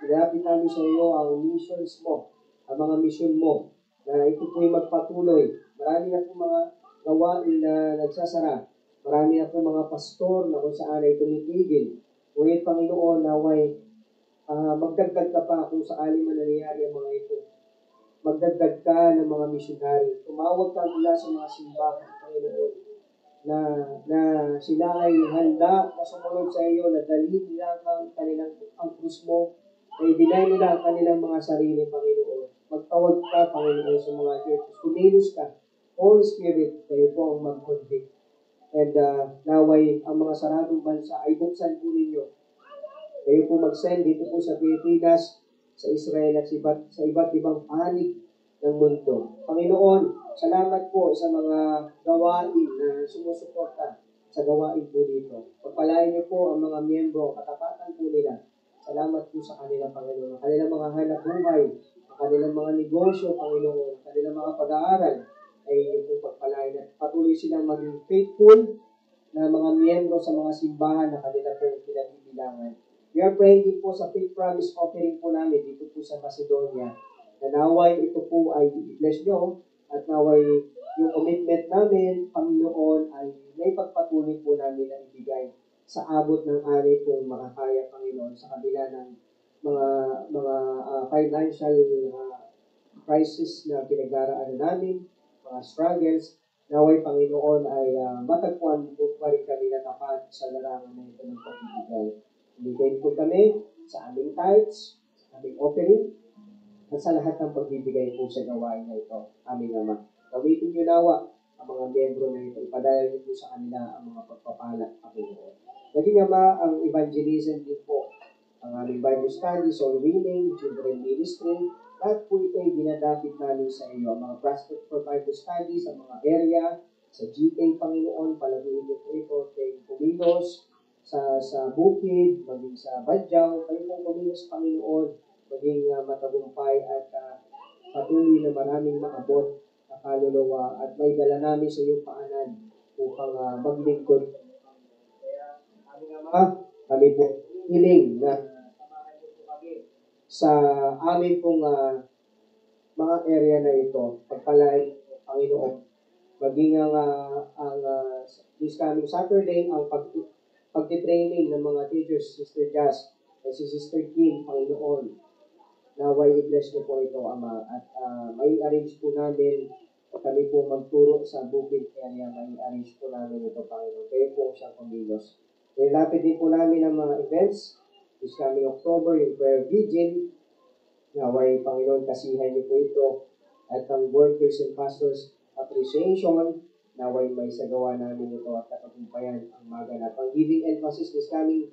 pinapit namin sa iyo ang missions mo, ang mga mission mo, na ito po'y magpatuloy. Marami na po mga gawain na nagsasara. Marami na po mga pastor na kung saan ay tumitigil. Ngunit Panginoon, naway magdagdag ka pa kung sakali man nangyayari ang mga ito. Magdagdag ka ng mga misyonary. Tumawag ka mula sa mga simbahan, Panginoon, na sila ay handa na sumunod sa iyo, na dalhin nila ang krus mo, ay dinay nila ang kanilang mga sarili, Panginoon. Magtawag ka, Panginoon, sa mga churches. Kumilos ka. Holy Spirit, kayo po ang mag-convict. And naway ang mga saradong bansa ay buksan po ninyo. Kayo po mag-send dito po sa Pilipinas, sa Israel at sa iba't ibang panig ng mundo. Panginoon, salamat po sa mga gawain na sumusuporta sa gawain po dito. Pagpalain niyo po ang mga miyembro, katapatan po nila. Salamat po sa kanila, Panginoon. Ang kanilang mga hanap buhay, ang kanilang mga negosyo, Panginoon, ang kanilang mga pag-aaral, ay inyo po pagpalain at patuloy silang maging faithful na mga miyembro sa mga simbahan na kanila po pinagbibilangan. We are praying din po sa faith promise offering po namin dito po sa Macedonia. Na naway ito po ay i-bless nyo at naway yung commitment namin, Panginoon, ay may pagpatuloy po namin na ibigay sa abot ng aming kung makakaya, Panginoon, sa kabila ng mga financial crisis na pinag-araanan namin, mga struggles. Naway, Panginoon, ay matagpuan po pa rin kami na tapat sa larangan na ito ng pagbibigay. Ibigay po kami sa aming tithes, sa aming offering, at sa lahat ng pagbibigay po sa gawain na ito. Aming Ama. Gamitin niyo nawa ang mga miyembro na ito. Ipadala niyo po sa kanila ang mga pagpapala, Panginoon. Maging Ama, ang evangelism din po, ang aming Bible study, soul winning, children ministry, lahat po ito ay dinadapit namin sa iyo. Ang mga prospect for Bible study sa mga area, sa GK, Panginoon, palaguin niyo po ito, kay Kumilos, sa Bukid, maging sa Badyaw, kayo pong kumilos, Panginoon, maging matagumpay at patuloy na maraming maabot na kaluluwa at may dala namin sa iyong paanan upang maglingkod. Kaya aming Ama, kami po hiling na samahan niyo po kami sa amin pong mga area na ito. Pagpalain po, Panginoon. Maging this coming Saturday, ang pagtitraining ng mga teachers, Sister Jazz, at si Sister Kim, Panginoon. Naway i-bless niyo po ito, Ama. At may arrange po namin, kami po magturo sa Bukid area, may arrange po namin ito, Panginoon. Kayo po siyang kumilos. Nilapit din po namin ang mga events, this coming October, yung prayer vigil. Naway, Panginoon, kasihan niyo po ito. At ang workers and pastors appreciation, naway may sagawa namin ito at katagumpayan ang maganap. Ang giving emphasis this coming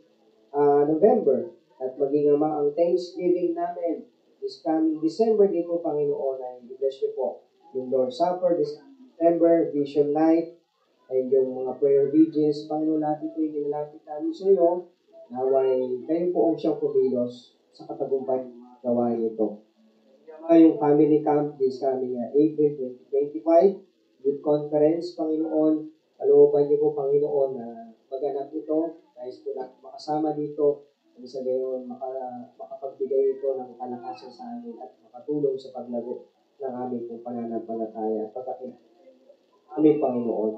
November at maging Ama ang Thanksgiving namin this coming December din po, Panginoon, ay bless niyo po yung Lord Supper this December, Vision Night, ay yung mga prayer vigils. Panginoon, natin po yung nilalapit namin sa iyo, naway kayo po ang siyang kumilos sa katagumpayan ng mga gawain ito. Yung family camp this coming April 2025, youth conference, Panginoon, kalooban niyo po, Panginoon, na maganap ito, guys po na makasama dito, at sa gayon makapagbigay ito ng kalakasan sa amin at makatulong sa paglago ng aming pong pananampalataya at pagkakita aming Panginoon.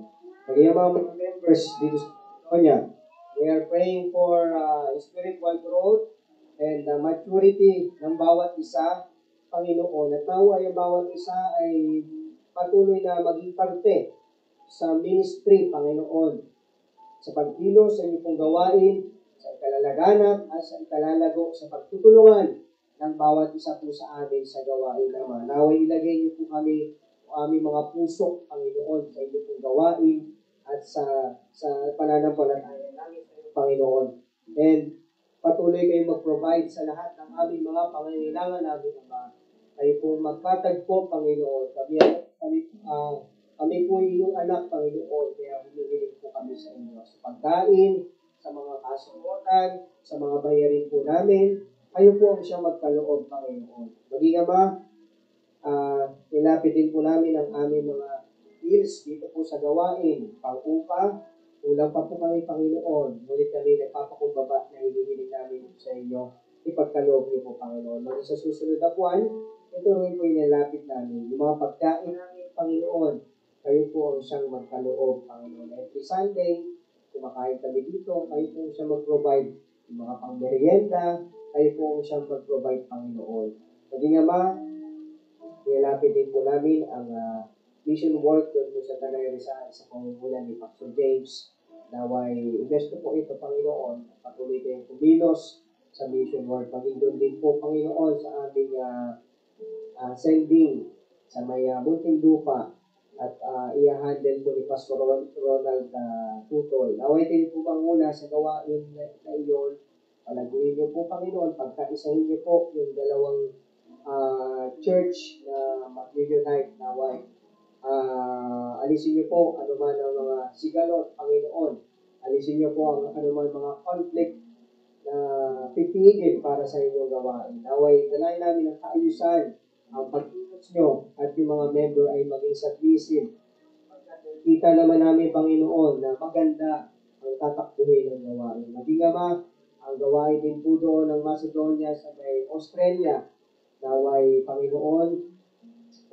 Kaya mga members dito sa Kanya, we are praying for spiritual growth and maturity ng bawat isa, Panginoon. At nawa yung bawat isa ay patuloy na maging parte sa ministry, Panginoon. Sa pagkilos sa inyong pong gawain, sa ikalalaganap at sa ikalalago sa pagtutulungan ng bawat isa po sa amin sa gawain naman. Naway ilagay niyo po kami o aming mga puso, Panginoon, sa inyong pong gawain at sa pananampalataya namin sa inyong Panginoon. And patuloy kayong mag-provide sa lahat ng aming mga pangangailangan namin, Ama. Kayo po magkatagpo, Panginoon. Kami po inyong anak, Panginoon. Kaya humihiling po kami sa inyo. Sa pagkain, sa mga kasuotan, sa mga bayarin po namin, kayo po ang siyang magkaloob, Panginoon. Maging Ama, nilapit din po namin ang aming mga bills dito po sa gawain, pang-upa, kulang pa po kami, Panginoon. Ngunit kami nagpapakumbaba na hinihiling namin sa inyo. Ipagkaloob niyo po, Panginoon. Mga sa susunod na buwan, ito rin po inilapit namin. Yung mga pagkain namin, Panginoon, kayo po ang siyang magkaloob, Panginoon. Every Sunday, kumakain kami dito, kayo po ang siyang mag-provide. Yung mga pang-merienda, kayo po ang siyang mag-provide, Panginoon. Maging Ama, nilapit din po namin ang mission work doon po sa Tanay Rizal sa pamumulan ni Pastor James. Naway, investo po ito, Panginoon, at patuloy kayong kumilos sa mission work. Maging doon din po, Panginoon, sa aming sending sa may munting lupa at i-handle po ni Pastor Ronald Tutol. Naway kayo po manguna sa gawain na iyon. Palaguin niyo po, Panginoon, pagkaisahin niyo po yung dalawang church na mag-unite. Naway, alisin niyo po anuman ang mga sigalot, Panginoon. Alisin niyo po ang anuman mga conflict na pipigil para sa inyong gawain. Naway, dalayan namin ang kaayusan, ang pag-inos nyo, at yung mga member ay maging submissive. Kita naman namin, Panginoon, na maganda ang tatakbuhin ng gawain. Maging Ama, ang gawain din po doon ng Macedonia sa may Australia. Naway, Panginoon,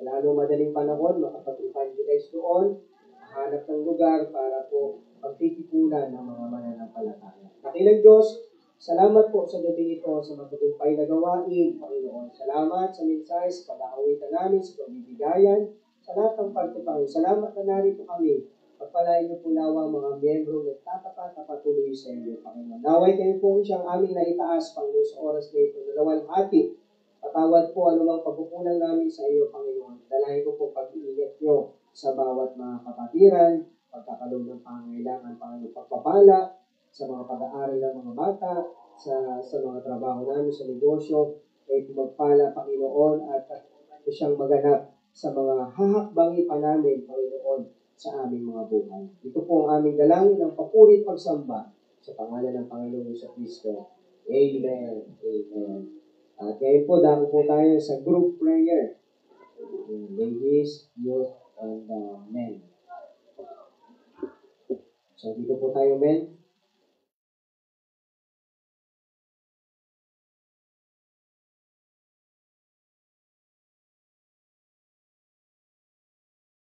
wala nung madaling panahon, makapag-evangelize doon, hanap ng lugar para po pagtitipunan ng mga mananampalataya. Dakilang Diyos, salamat po sa gabi ito sa matagumpay na gawain, Panginoon. Salamat sa mensahe, sa pag-aawitan namin, sa pagbibigayan, sa lahat ng parte, Panginoon. Salamat na narito kami. Pagpalain niyo po nawa mga miyembro na tatapat na patuloy sa inyo, Panginoon. Naway kayo po siyang aming naitaas, Panginoon, sa oras na ito, dalawang hati. Patawad po anumang pagkukulang namin sa iyo, Panginoon. Dalahin ko po pag-iingat niyo sa bawat mga kapatiran, pagkakalog ng pangangailangan, Panginoon, pagpapala sa mga pag-aaral ng mga bata, sa mga trabaho namin, sa negosyo, ay magpala, Panginoon, at siyang maganap sa mga hahakbangi pa namin, Panginoon, sa aming mga buhay. Ito po ang aming dalangin ng papuri at pagsamba sa pangalan ng Panginoon Hesus Kristo. Amen. Amen. At ngayon po, dako po tayo sa group prayer. Ladies, youth, and men. So dito po tayo, men.